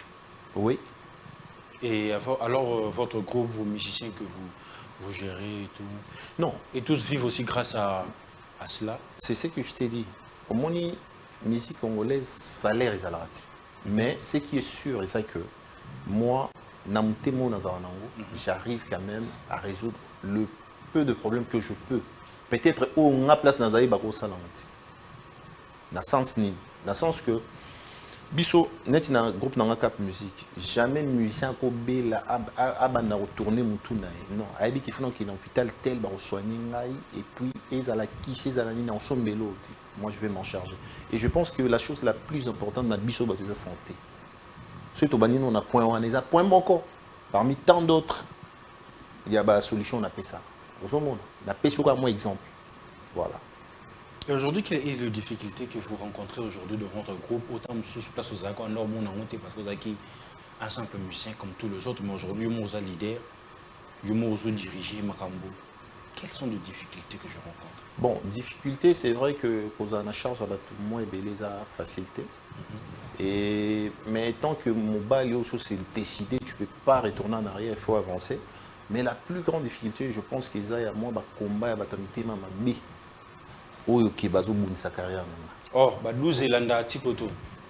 Oui. Et alors, votre groupe, vos musiciens que vous gérez et tout? Non. Et tous vivent aussi grâce à cela? C'est ce que je t'ai dit. Au moins, musique congolaise, ça a l'air isolate. Mais ce qui est sûr, c'est que moi, j'arrive quand même à résoudre le peu de problèmes que je peux. Peut-être où on a place dans Bako Salamati. Dans le sens que Biso, net na groupe na cap musique. Jamais musicien ko be la abana retourner mutuna. Non, aibi ki fona ki na hôpital tel ba soigner ngai et puis ezala kisi ezala ni en sombelo. Moi je vais m'en charger. Et je pense que la chose la plus importante dans biso ba sa santé. Surtout bani on a point on a point boko. Parmi tant d'autres, il y a ba solution on appelle ça. Au monde, na peso comme moi exemple. Voilà. Et aujourd'hui, quelle est la difficulté que vous rencontrez aujourd'hui dans votre groupe? Autant sous place aux accords, alors mon monté parce que vous avez un simple musicien comme tous les autres, mais aujourd'hui, je suis leader, je suis dirigé Makambo. Quelles sont les difficultés que je rencontre? Bon, difficulté, c'est vrai que pour la charge, moi, les a facilité. Mais tant que mon bas c'est décidé, tu ne peux pas retourner en arrière, il faut avancer. Mais la plus grande difficulté, je pense qu'ils aient à moi, combat, batamité, ma bi. Oyo ki bazo buni sa carrière. Oh, Badou Zelanda, Tikoto.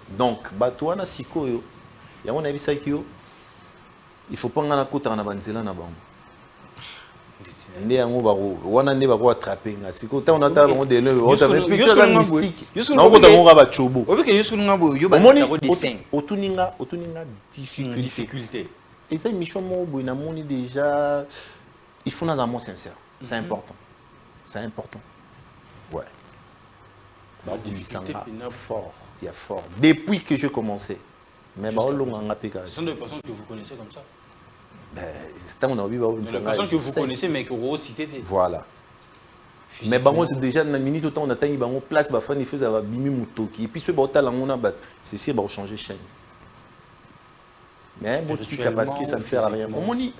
Donc, Batouana Sikoyo, il y a mon avis, ça il faut pas en avoir na banzela na bango. Ndé yango bako wana ndé bako attraper nga siko ta on ata bango de le on avait plus que la mystique na ko bango ba chobo obi ke yusu ngabo yo ba ta dessin otuninga difficulté et ça mission mo boy na moni déjà il faut un amour sincère, c'est important, ouais. Bah difficulté fort, il y a fort depuis que je commençais mais bah ce sont des personnes que vous connaissez comme ça. C'est un des personnes que vous connaissez mais que vous citez. Voilà. Mais bango c'est déjà na minute autant on attend bango place ba fan il faisait ba bimi mutoki et puis ce botal on a bat c'est si ba changer chaîne. Mais botika parce que ça ne sert à rien. On moni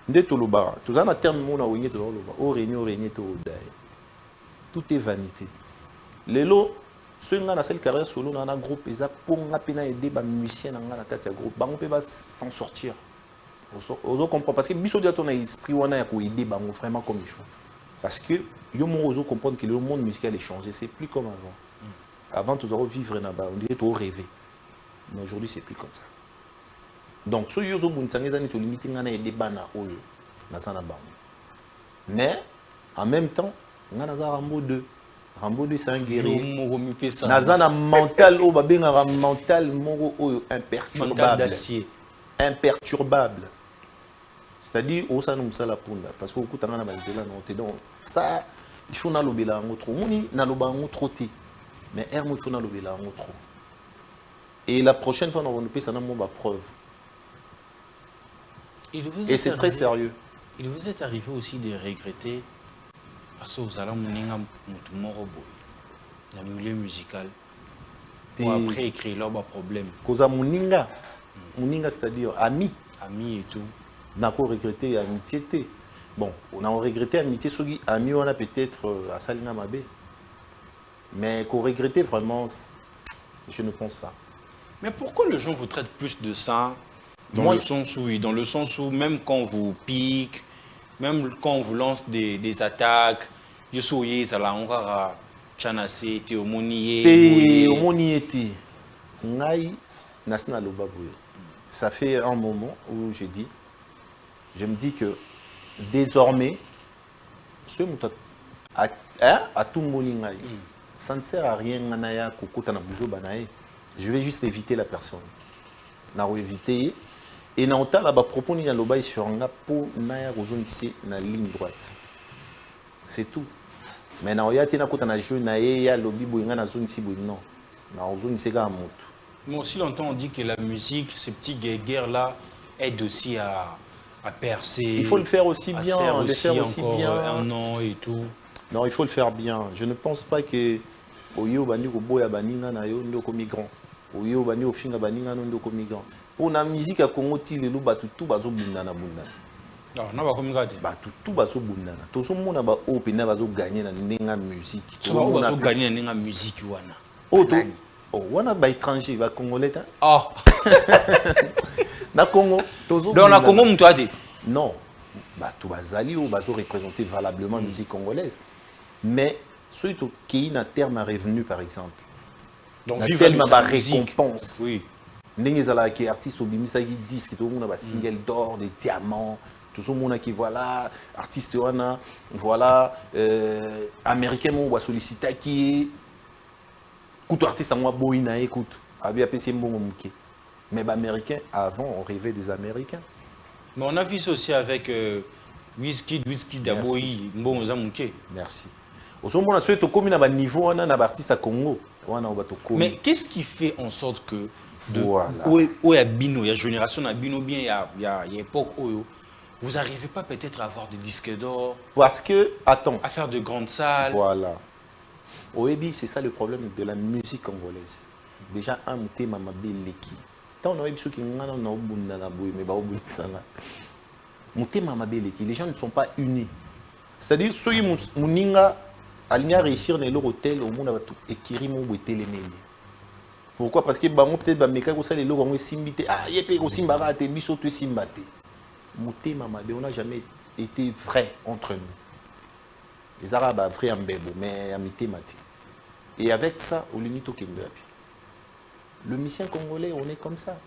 nde toloba. Tout ça na terme mona wengé toloba. O régner to dai. Tout est vanité. Lelo ceux nga na seule carrière solo na groupe eza ponga pena aider ba musicien na nga na kati ya groupe. Bango pe ba s'en sortir. Ozo comprendre parce que biso dia ton esprit wana ya ko aider bango vraiment comme il faut. Parce que yo mon ozo comprendre que le monde musical est changé, c'est plus comme avant. Avant tu aurais vivre là-bas, on dirait tu rêver. Mais aujourd'hui c'est plus comme ça. Donc so yo zo buntsanga zani to limite ngana aider bana oyo na sana bango. Mais en même temps, ngana za Rambo 2. Rambo 2 c'est un guerrier. Nazana mental o babenga mental moko oyo imperturbable. Mental d'acier. Imperturbable. C'est-à-dire, au ça nous la punda parce que beaucoup na bazela non donc ça il faut na lobela ngo trop. Moni na loba ngo trop té. Mais il faut na lobela ngo trop. Et la prochaine fois on va nous ça na mo ba preuve. Et c'est très sérieux. Il vous est arrivé aussi de regretter parce que vous allez moninga mutu moko boy na milieu musical pour après écrire leur problème. Cause moninga c'est-à-dire ami et tout. n'a pas regretté amitié. Bon, on a regretté amitié, ami on a peut-être à Salina Mabé. Mais qu'on regrettait vraiment, je ne pense pas. Mais pourquoi les gens vous traitent plus de ça dans le sens où même quand vous pique, même quand on vous lance des attaques, je suis ça la honra chanase te omonié ngai nasna lobaboué. Ça fait un moment où je me dis que désormais, ce à tout le ça ne sert à rien. Je vais juste éviter la personne. Éviter. Et dans le là propos ni loba sur un pour na ligne droite. C'est tout. Mais na oyate na kota na jeu na ya lobby boinga na zone ici non. Na zone ici ga moto. Mais aussi longtemps on dit que la musique, ces petits guerres là aident aussi à percer. Il faut le faire aussi bien, un an et tout. Non, il faut le faire bien. Je ne pense pas que oyo bani ko boya baninga na yo ndoko migrant. Oyo bani ofinga baninga no ndoko migrant. Pour la musique à Congo ti le lu batu tout bazo bundana bundana. Ah, na ba komika de. Batu tout bazo bundana. To so mona ba open na bazo gagner na ndinga musique. To bazo gagner na ndinga musique wana. Oh, wana ba étranger ba congolais ta. Ah. Na Congo, tozo. Dans la Congo mto ade. Non. Bah tout bazali ou bazo représenter valablement la musique congolaise. Mais ceux qui na terme à revenu par exemple. Donc vivre ma récompense. Oui. Ndenge zala ki artiste obimisa ki disque tout le monde a single d'or, des diamants, tout le monde qui voilà artiste wana voilà américain mo wa solliciter qui écoute artiste moi boina écoute abi apesi mbongo muké. Mais bah américain avant on rêvait des américains. Mais on a vu ça aussi avec Wizkid Daboyi mbongo za muké. Merci. Au moment où on a commis à niveau on a un artiste à Congo. Mais qu'est-ce qui fait en sorte que voilà. Où y a bino, il y a génération, il y a bino bien, il y a époque où vous n'arrivez pas peut-être à avoir des disques d'or. Parce que, attends. À faire de grandes salles. Voilà. Au Ebi, c'est ça le problème de la musique congolaise. Déjà, un thème m'a leki. Tant on a eu ceux qui n'ont pas mais bah au bout de ça là. Les gens ne sont pas unis. C'est-à-dire ceux qui muninga alinia réussir dans leur hôtel au monde et qui riment au téléméli. Pourquoi? Parce que bango peut-être ba meka ko sala eloko ngo simbité ah yepé ko simbara te biso te simbate. Muté mamabe on n'a jamais été vrai entre nous. Les arabes a vrai en bebo mais amité mati. Et avec ça au limite au Kenya. Le mission congolais on est comme ça.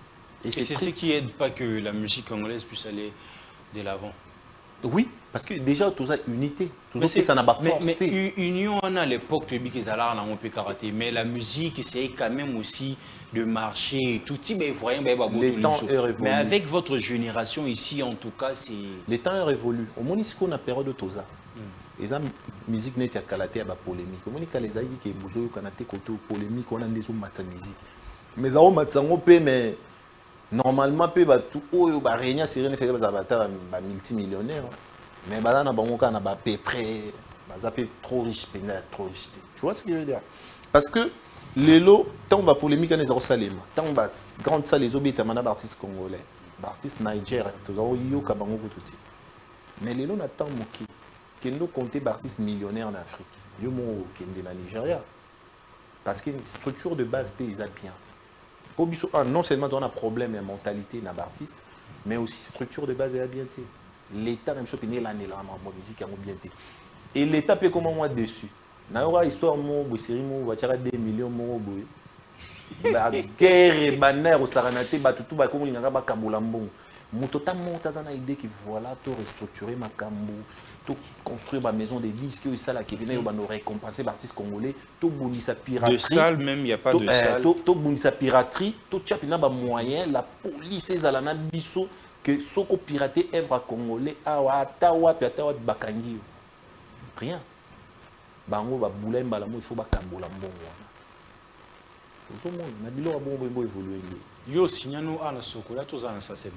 Et c'est ce qui aide pas que la musique congolaise puisse aller de l'avant. Oui, parce que déjà tout ça unité, tout ça ça n'a pas forcé. Mais union on a l'époque tu dis que ça là on peut karaté, mais la musique c'est quand même aussi de marcher et tout. Mais voyons les temps révolus. Mais avec votre génération ici en tout cas c'est les temps révolus. Au moins ici on a période de toza. Et ça musique n'est pas kalaté à polémique. Au moins quand les aïe qui bozo kanaté côté polémique on a des autres match musique. Mais ça on match on peut mais normalement peu ba tout oyo ba réunion c'est rien fait ba multimillionnaire mais ba na bango kana ba peu près ba peu trop riche trop riche. Tu vois ce que je veux dire? Parce que les lots tant ba polémique na zéro salema tant ba grande salle les obéta mana artistes congolais artistes nigériens tous yo ka bango tout. Mais les lots na tant moki kendo compter artistes millionnaires en Afrique yo mo kende na Nigeria parce que structure de base pays bien. Non seulement on a problème de mentalité dans l'artiste, mais aussi structure de base et bien. L'État même chose que la musique est bien. Et l'État peut comment moi dessus. Dans une histoire moi série moi va 2 millions moi la guerre et banner au Saranate ba tout ba comme l'ingaba kabulambon. Mutota monta zana idée que voilà to restructurer ma kambu. Tout construire ma maison de disques et ça là qui venait nous récompenser l'artiste congolais tout bonisa piraterie de salle même il y a pas de salle tout bonisa piraterie tout tchapina ba moyen la police ezalana biso que soko pirater œuvre congolais atawa bakangi rien bango ba boulemba la mo il faut ba kambola mbongo tout le monde na bilo ba bongo évoluer yo signano ala sokola to za assassin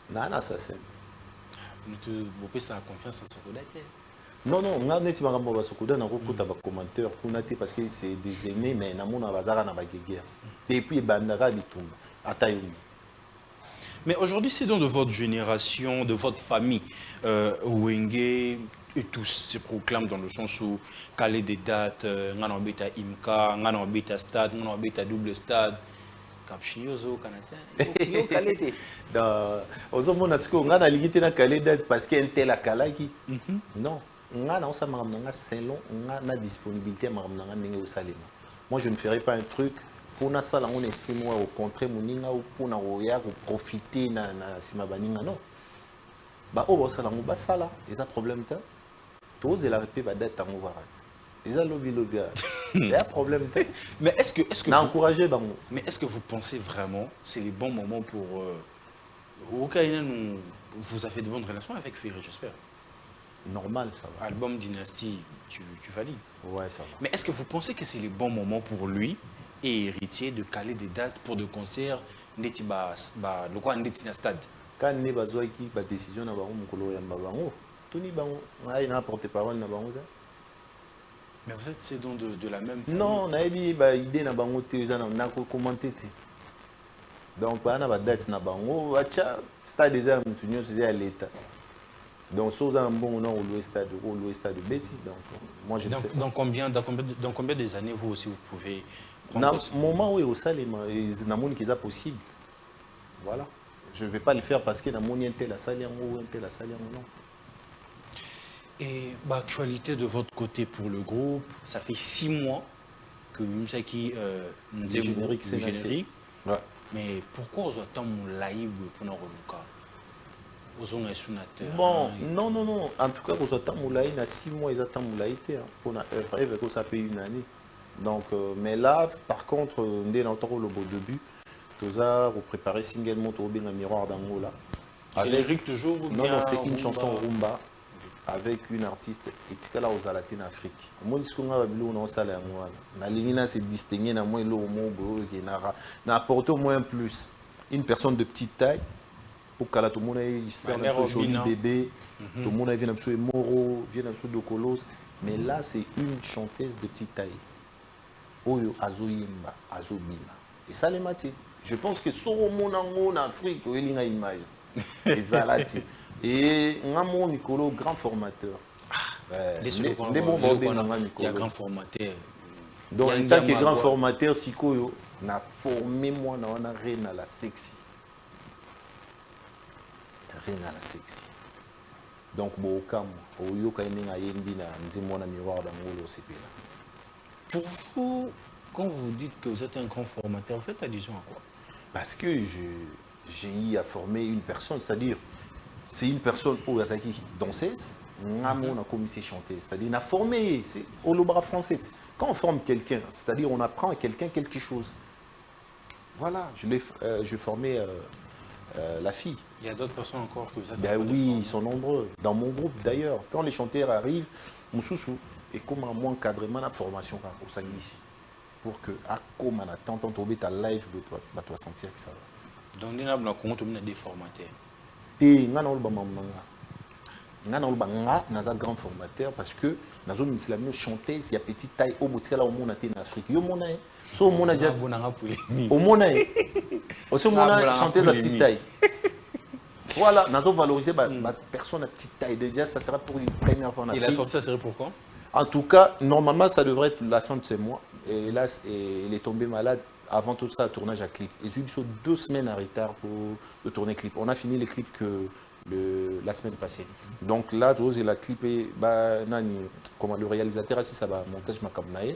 na assassin vous pouvez faire confiance à Sokoda. Non, on a net ma Sokoda na kokota ba commentaire parce que c'est des aînés mais na mona bazara na ba guerre. Et puis bandara bitumba atayumi. Mais aujourd'hui c'est donc de votre génération, de votre famille Wenge et tous se proclament dans le sens où caler des dates, ngana obeta imka, ngana obeta stade, ngana obeta double stade. Capchioso Canada. Yo calé. Aux mona siko ngana limité na calé date parce qu'un tel a kalaki. Non, ngana on sa maramna selon ngana disponibilité maramna ndenge au salema. Moi je ne ferai pas un truc pour na sala on esprit moi au contraire moninga ou pour na roya pour profiter na sima baninga non. Ba o sala ngo ba sala, et ça problème ta. Tous et la répé ba date en ouvert. Il y a un problème. Mais est-ce que encouragé mais est-ce que vous pensez vraiment c'est les bons moments pour Okaina vous avez de bonnes relations avec Ferré, j'espère. Normal, ça va. Album Dynastie, tu valides. Ouais, ça va. Mais est-ce que vous pensez que c'est les bons moments pour lui et héritier de caler des dates pour de concerts ndeti ba le quoi ndeti na stade? Quand ne bazwa ki ba décision na bango mukolo ya bango, toni bango, ay na porte-parole na bango. Mais vous êtes ces dons de la même famille. Non, on a eu bah idée na bango te na commenter. Donc ba na ba date na bango, acha stade des armes tunyo c'est à l'état. Donc so za bon non au stade Betty. Donc moi je sais. Dans combien des années vous aussi vous pouvez prendre moment où au salema na moni qui est possible. Voilà. Je ne vais pas le faire parce que na moni tel la salle ou tel la salle non. Et l'actualité de votre côté pour le groupe, ça fait 6 mois que Mimsaki le générique. Ouais. Mais pourquoi on attend mon live pour nous reluquer? Bon, non. En tout cas, on attend mon live, à 6 mois, ils attendent mon live pour œuvre, ça fait une année. Donc, mais là, par contre, dès l'entendre le beau début, tout ça, vous préparez single monte au bien un miroir d'Angola. Avec toujours ou bien non, c'est une chanson rumba. Avec une artiste etikala aux Latine Afrique. Moi disconga babilo na osala ngwana. Na lingina se distinguer na moi lo mo qui na apporter au moins plus une personne de petite taille pour que tout le monde ait un joli bébé, tout le monde vient un peu Moro, vient un peu de Colos, mais là c'est une chanteuse de petite taille. Oyo azoyimba, azobina. Et ça les matières. Je pense que sur mon Afrique, il y a une image. Et mon Nicolo, grand formateur. Il y a grand formateur. Donc, en tant que grand formateur, Sikoyo, n'a formé moi dans la reine à la sexy. Reine à la sexy. Donc, pour vous, quand vous dites que vous êtes un grand formateur, vous faites allusion à quoi? Parce que j'ai eu à former une personne, c'est-à-dire, c'est une personne qui danseuse, on a commencé à chanter, c'est-à-dire, on a formé, c'est au bras français. Quand on forme quelqu'un, c'est-à-dire, on apprend à quelqu'un quelque chose. Voilà, je formais la fille. Il y a d'autres personnes encore que vous êtes Ben oui, ils sont nombreux. Dans mon groupe d'ailleurs, quand les chanteurs arrivent, on sous et comme un moins encadrement la formation au Sanguissi. Pour que, à comme on attend, on tombe ta live, tu vas sentir que ça va. Donc, on a des formateurs. Et on a un grand formateur parce que nous avons la même chanteuse, il y a petite taille au bout de là au monde en Afrique. Yo mona, so mona déjà. Au monde, aussi mona chanteuse à petite taille. Voilà, nous avons valorisé ma personne à petite taille. Déjà, ça sera pour une première fois en Afrique. Et la sortie, ça serait pour quand? En tout cas, normalement, ça devrait être la fin de ce mois. Et là, il est tombé malade. Avant tout ça, tournage à clip. Et j'ai eu 2 semaines en retard pour le tourner clip. On a fini les clips que la semaine passée. Donc là, la clip est, comment le réalisateur, si ça va montage Makamnae.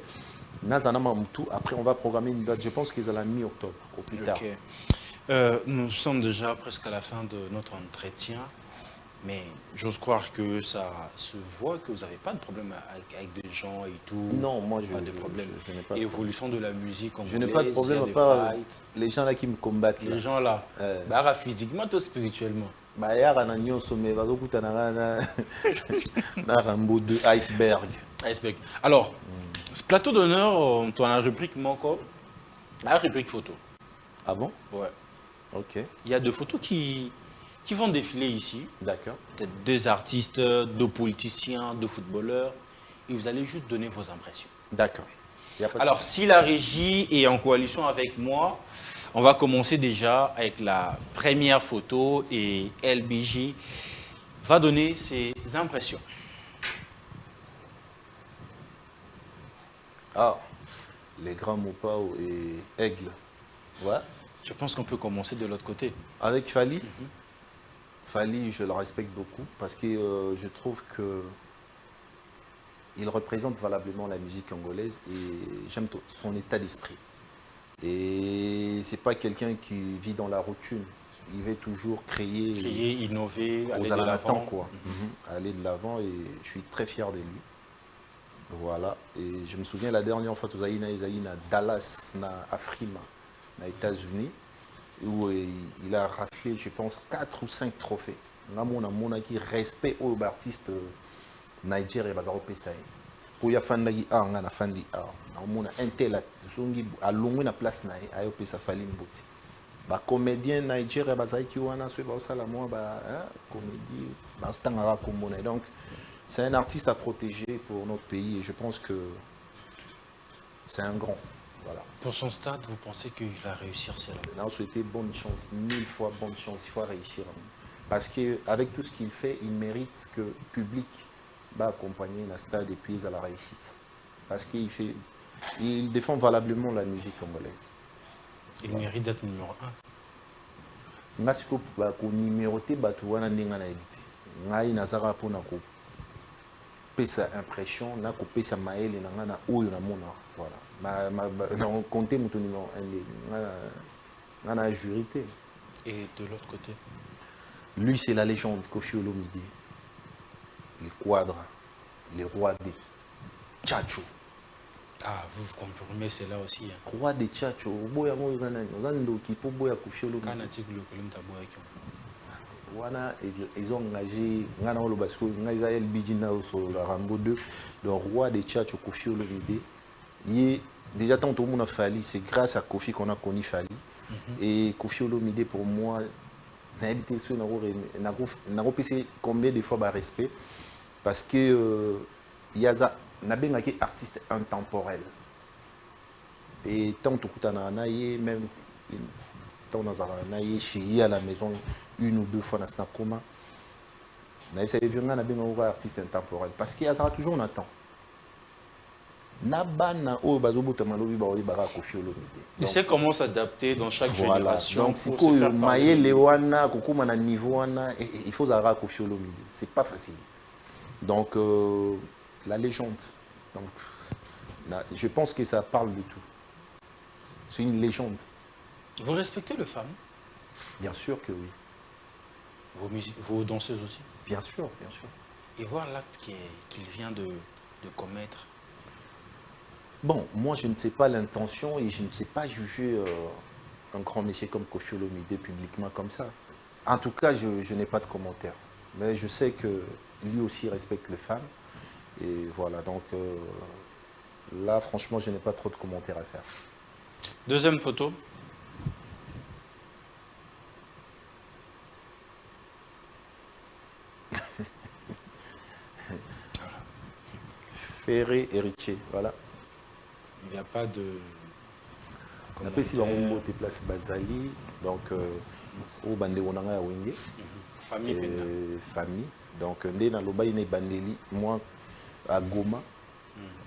Après, on va programmer une date. Je pense qu'ils à la mi-octobre, au plus tard. Nous sommes déjà presque à la fin de notre entretien. Mais j'ose croire que ça se voit que vous n'avez pas de problème avec des gens et tout. Non, moi je pas de problème. Je n'ai pas de l'évolution de la musique congolaise, je n'ai pas de problème à part les gens là qui me combattent. Les gens là, physiquement ou spirituellement. Il y a un sommet, Rambo de Iceberg. Alors, ce plateau d'honneur, tu as la rubrique Moko, la rubrique photo. Ah bon? Ouais. Ok. Il y a 2 photos qui vont défiler ici. D'accord. Peut-être 2 artistes, 2 politiciens, 2 footballeurs. Et vous allez juste donner vos impressions. D'accord. Alors, si la régie est en coalition avec moi, on va commencer déjà avec la première photo et LBJ va donner ses impressions. Ah, les grands Mopao et Aigle. Ouais. Je pense qu'on peut commencer de l'autre côté. Avec Fali. Fali, je le respecte beaucoup parce que je trouve que il représente valablement la musique congolaise et j'aime son état d'esprit. Et c'est pas quelqu'un qui vit dans la routine. Il veut toujours créer, innover, aller de l'avant, quoi. Aller de l'avant et je suis très fier de lui. Voilà. Et je me souviens la dernière fois que à Dallas, à Afrima, aux États-Unis, où il a raflé, je pense, 4 ou 5 trophées. On a qui respect aux artistes Nigeria et Bazaro-Pessaï. Pour y faire des on a fait des on a un tel à longue na place na ayo pesa fali mboti. Ba comédien Nigeria bazai ki wana so ba sala moi ba comédie ba tangara komona. Donc c'est un artiste à protéger pour notre pays et je pense que c'est un grand. Voilà. Pour son stade, vous pensez qu'il va réussir cela? On souhaite bonne chance, 1000 fois bonne chance, il faut réussir. Parce qu'avec tout ce qu'il fait, il mérite que le public va accompagner le stade et puis à la réussite. Parce qu'il défend valablement la musique congolaise. Il mérite d'être numéro 1. Nga siko ba ko numéroté bato wana ndinga na edité. Ngai nazara pona ko pesa impression na ko pesa maele na ngana oyo na mona. Voilà. Na compter mon numéro 1 ngana jurité. Et de l'autre côté? Lui c'est la légende Koffi Olomide. Les quadres, les rois des Tchatcho. Ah, vous comprenez, c'est là aussi. Hein. Roi des Tchatcho, boya mo zanani, ozando ki po boya Koffi Olomide. Kana tiglo kolimta boya ki. Wana ils ont engagé ngana olo parce que ngaiza LBJ na so la Rambo 2, le roi des Tchatcho Koffi Olomide. Il déjà tant tout le monde a Fali, c'est grâce à Koffi qu'on a connu Fali. Et Koffi Olomide pour moi n'a habité sur n'a repensé combien de fois par respect parce que il y a un artiste intemporel et tant tout le même tant dans un chez à la maison une ou deux fois dans ce coma. Vous savez, on a un artiste intemporel parce qu'il y a toujours un temps. Il sait comment s'adapter dans chaque génération. Donc, si vous avez Léoana, niveau, il faut avoir Kofi Olomide. C'est pas facile. Donc, la légende. Donc, je pense que ça parle de tout. C'est une légende. Vous respectez les femmes? Bien sûr que oui. Vos danseuses aussi? Bien sûr, bien sûr. Et voir l'acte qu'il vient de commettre? Bon, moi je ne sais pas l'intention et je ne sais pas juger un grand monsieur comme Kofi Olomide publiquement comme ça. En tout cas, je n'ai pas de commentaire. Mais je sais que lui aussi respecte les femmes. Et voilà, donc là, franchement, je n'ai pas trop de commentaires à faire. Deuxième photo. Ferré héritier, voilà. Il n'y a pas de... Après, si on monte place Bazali, donc au Bandé Onanga Wenge. Famille. Famille. Donc, ndé na loba ine bandeli, moi à Goma.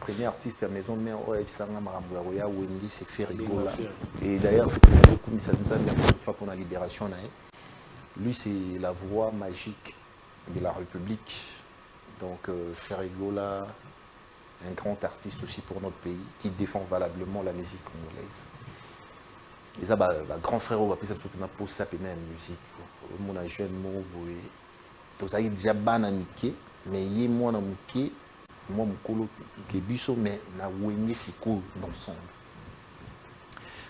Premier artiste à maison mère Sanga Marambo ya Wenge, c'est Ferré Gola. Et d'ailleurs, beaucoup mis ça pour la libération. Lui, c'est la voix magique de la République. Donc, Ferré Gola, un grand artiste aussi pour notre pays, qui défend valablement la musique congolaise. Et ça, grand frère, on va ça pose ça la musique. Mon jeune mot, tout ça, il déjà bananiqué, mais il est moi dans moi mon colo qui biso, mais na wengé siko d'ensemble.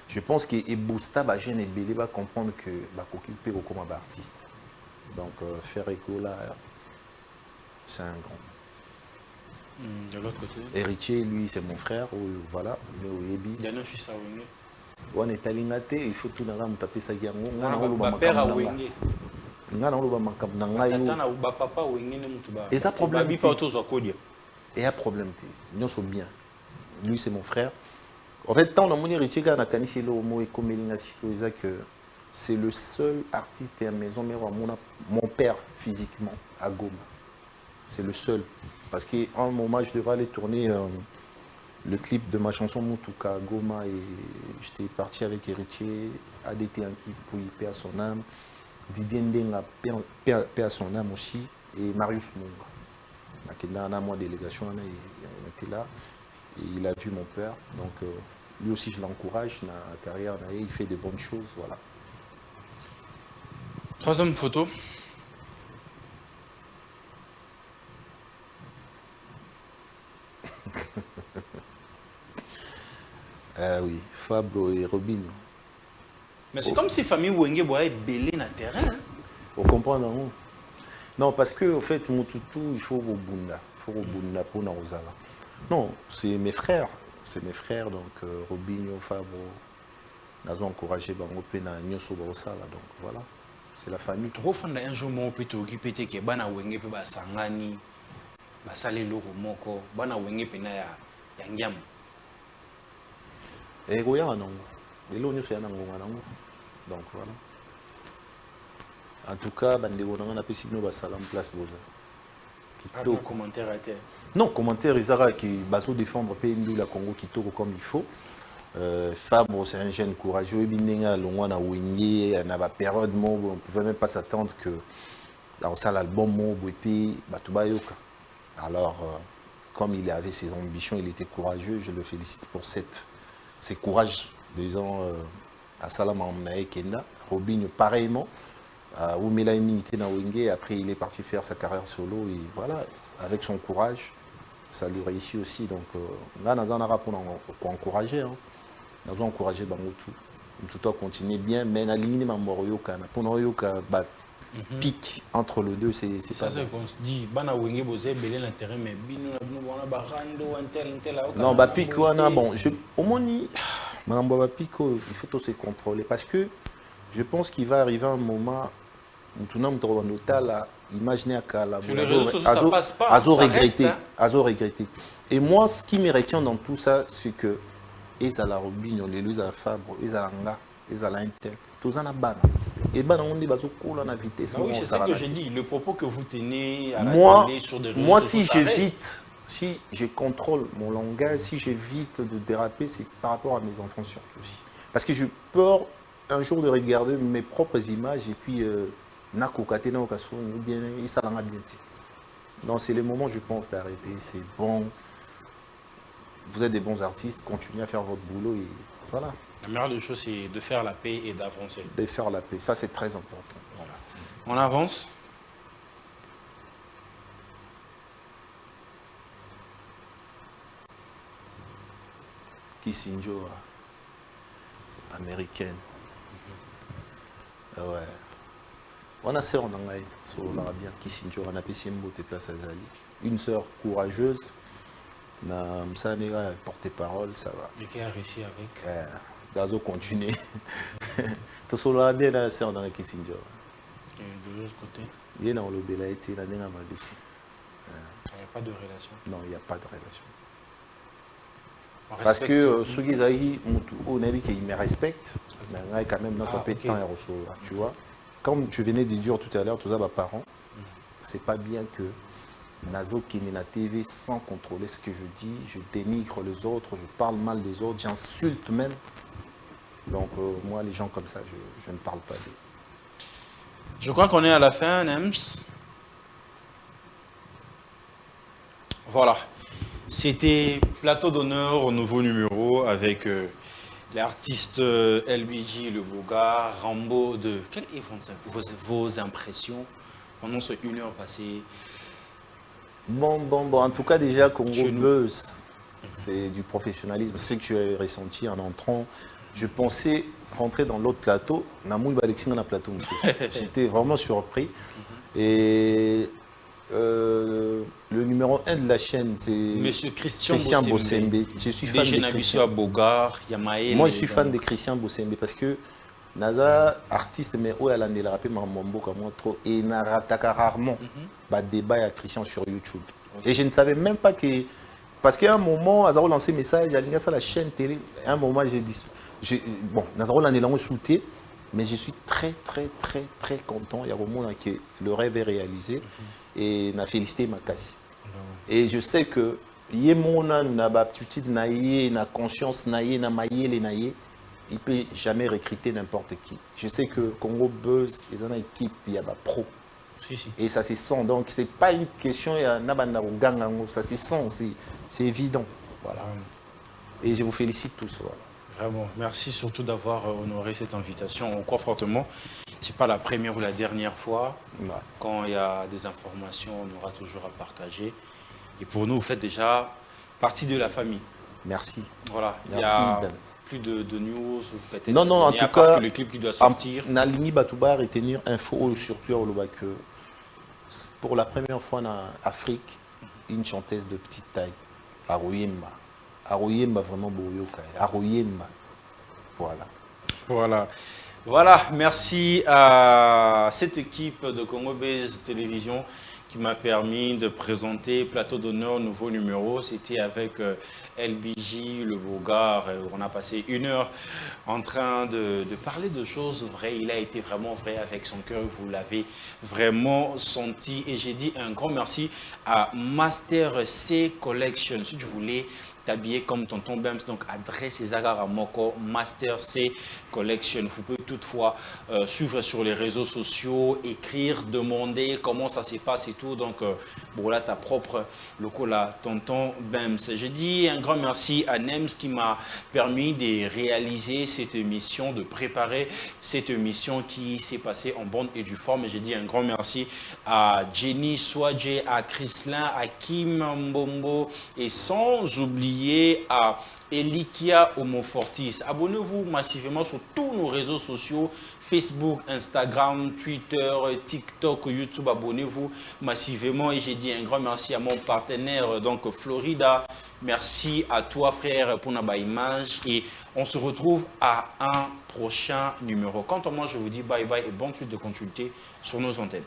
Je pense que Ebosta va jeune et belé va comprendre que va s'occuper comme un artiste. Donc Ferré Gola, c'est un grand. De l'autre côté. Héritier, lui, c'est mon frère, voilà. Il y a un fils à Wenge. On est à l'ingate, il faut tout le monde taper ça. Père à Wenge. Et ça problème. Et un problème, nous sommes bien. Lui, c'est mon frère. En fait, tant on a héritier quand on a caniché le homo et comme c'est le seul artiste et à maison, mais mon père physiquement à Goma. C'est le seul. Parce qu'à un moment, je devrais aller tourner le clip de ma chanson Mutuka Goma et j'étais parti avec Héritier, ADT Anki pour y paix à son âme, Didier Ndenga paix à son âme aussi et Marius Munga. Dans la délégation, on était là et il a vu mon père. Donc lui aussi, je l'encourage dans la carrière, il fait de bonnes choses. Voilà. Troisième photo. Ah oui, Fabio et Robinho. Mais c'est comme si famille Wenge boit belé dans le terrain. Vous comprenez, non? Non, parce que en fait, mon toutou, il faut au bunda. Il faut au bunda pour Naozala. Non, c'est mes frères. C'est mes frères, donc Robinho, Fabio. Nous avons encouragé Bango Pena Nyoso Baosala. Donc voilà, c'est la famille. Trop fan d'un jour, mon petit occupé que Bana Wenge peut ba sangani, ba salé loro moko, Bana Wenge Pena ya Yangiam. Et Goya non. Et l'eau nous fait un angle. Donc voilà. En tout cas, Bandé on a pu signer au salam place Boza. Qui commentaire à terre. Non, commentaire, Isara qui baso défendre PND la Congo qui tourne comme il faut. Fabre, c'est un jeune courageux. Binenga, l'on a Wingé, on a la période, on ne pouvait même pas s'attendre que dans ça l'album Bouépi, Batubayoka. Alors, comme il avait ses ambitions, il était courageux, je le félicite pour ses courages, disons, à Salam Amnae Kenda. Robinho, pareillement, où il a une unité dans Wingé, après il est parti faire sa carrière solo, et voilà, avec son courage, ça lui réussit aussi. Donc, là, nous avons pour encourager. Nous avons encouragé Bangotou. Tout à continuer bien, mais la ligne Mamoroyoka, pour Noyoka, pique entre les deux, c'est ça. C'est qu'on se dit, Bana Wenge Bozé, belé l'intérêt, mais Bino, on a Barando, un tel. Non, pique, bon, au moins, il faut se contrôler parce que je pense qu'il va arriver un moment où tout le monde a imaginé à la sur les réseaux sociaux, ça passe pas. Regretter. Et moi, ce qui me retient dans tout ça, c'est que ils à la Robinho, les Louis à la Fabre, ils à l'Anga, ils allaient inter. Tous en a ban. Et ban on dit bazokola na vitesse. Oui, c'est ça que j'ai dit. Le propos que vous tenez à la télé sur des réseaux moi, sociaux, si j'évite, si je contrôle mon langage, si j'évite de déraper, c'est par rapport à mes enfants surtout aussi. Parce que j'ai peur un jour de regarder mes propres images et puis nakokate na okaso ou bien ça l'a bien dit. Donc c'est le moment, je pense, d'arrêter. C'est bon. Vous êtes des bons artistes, continuez à faire votre boulot et voilà. La meilleure des choses, c'est de faire la paix et d'avancer. De faire la paix, ça c'est très important. Voilà. On avance. Kissinger, américaine. Ouais. On a sœur en anglais, sur l'arabien, Kissinger, on a payé une place à Zali. Une sœur courageuse. Ça n'est porte-parole, ça va. Et qui a réussi avec Gazo continue. Tout cela bien là, c'est en Kissinger. Et de l'autre côté, il y a dans le Bélaïté, il n'y a pas de relation. Non, il n'y a pas de relation. On parce que ceux qui me respectent, quand même notre pétant et recevoir. Tu vois, comme tu venais de dire tout à l'heure, tous mes parents, c'est pas bien que Nazo qui n'est la TV sans contrôler ce que je dis, je dénigre les autres, je parle mal des autres, j'insulte même. Donc moi, les gens comme ça, je ne parle pas d'eux. Je crois qu'on est à la fin, Nems. Voilà. C'était Plateau d'honneur au nouveau numéro avec l'artiste LBJ Le Boga, Rambo de... Quelles sont vos impressions pendant ce 1 heure passée? Bon. En tout cas, déjà, Congo Buzz, c'est du professionnalisme. C'est ce que tu as ressenti en entrant. Je pensais rentrer dans l'autre plateau. J'étais vraiment surpris. Et le numéro 1 de la chaîne, c'est Monsieur Christian Bossembe. Je suis fan de Christian Bogar, moi, je suis fan de Christian Bossembe parce que Naza, artiste, mais où elle a des rappels, Mambo, comme moi, trop. Et n'a rataka rarement débat avec Christian sur YouTube. Et je ne savais même pas que. Parce qu'à un moment, Nazaro lancé un message, j'ai ça la chaîne télé. À un moment, j'ai dit. Bon, Nazaro l'a langue sauté, mais je suis très content. Il y a un moment que le rêve est réalisé et n'a félicité ma casse. Et je sais que Yemona n'a pas aptitude naïe, n'a conscience naïe, n'a maillé les naïe. Il ne peut jamais recruter n'importe qui. Je sais que Congo Buzz, ils ont une équipe, il y a des pros. Et ça se sent. Donc, ce n'est pas une question, ça se sent, c'est évident. Voilà. Et je vous félicite tous. Voilà. Vraiment, merci surtout d'avoir honoré cette invitation. On croit fortement. Ce n'est pas la première ou la dernière fois. Quand il y a des informations, on aura toujours à partager. Et pour nous, vous faites déjà partie de la famille. Merci. Voilà. Merci, il y a plus de news, peut-être. Non, en tout cas, que le clip qui doit sortir. Nalini Batouba retenir info surtout que pour la première fois en Afrique, une chanteuse de petite taille, Aroyemba. Aroyemba vraiment Boyoka. Aroyemba. Voilà, merci à cette équipe de Congo Buzz Télévision qui m'a permis de présenter Plateau d'honneur, nouveau numéro. C'était avec LBJ, Le Bogar. On a passé 1 heure en train de parler de choses vraies. Il a été vraiment vrai avec son cœur. Vous l'avez vraiment senti. Et j'ai dit un grand merci à Master C Collection. Si tu voulais t'habiller comme tonton Bems, donc adresse Zagara Moko, Master C Collection. Vous pouvez toutefois suivre sur les réseaux sociaux, écrire, demander comment ça se passe et tout. Donc, voilà ta propre local là, tonton Bems. Je dis un grand merci à Nems qui m'a permis de réaliser cette émission, de préparer cette émission qui s'est passée en bonne et due forme. Et je dis un grand merci à Jenny Swadje, à Chrislin, à Kim Mbombo et sans oublier à Elikia Homofortis. Abonnez-vous massivement sur tous nos réseaux sociaux, Facebook, Instagram, Twitter, TikTok, YouTube. Abonnez-vous massivement. Et j'ai dit un grand merci à mon partenaire, donc Florida. Merci à toi, frère, pour notre image. Et on se retrouve à un prochain numéro. Quant à moi, je vous dis bye bye et bonne suite de consulter sur nos antennes.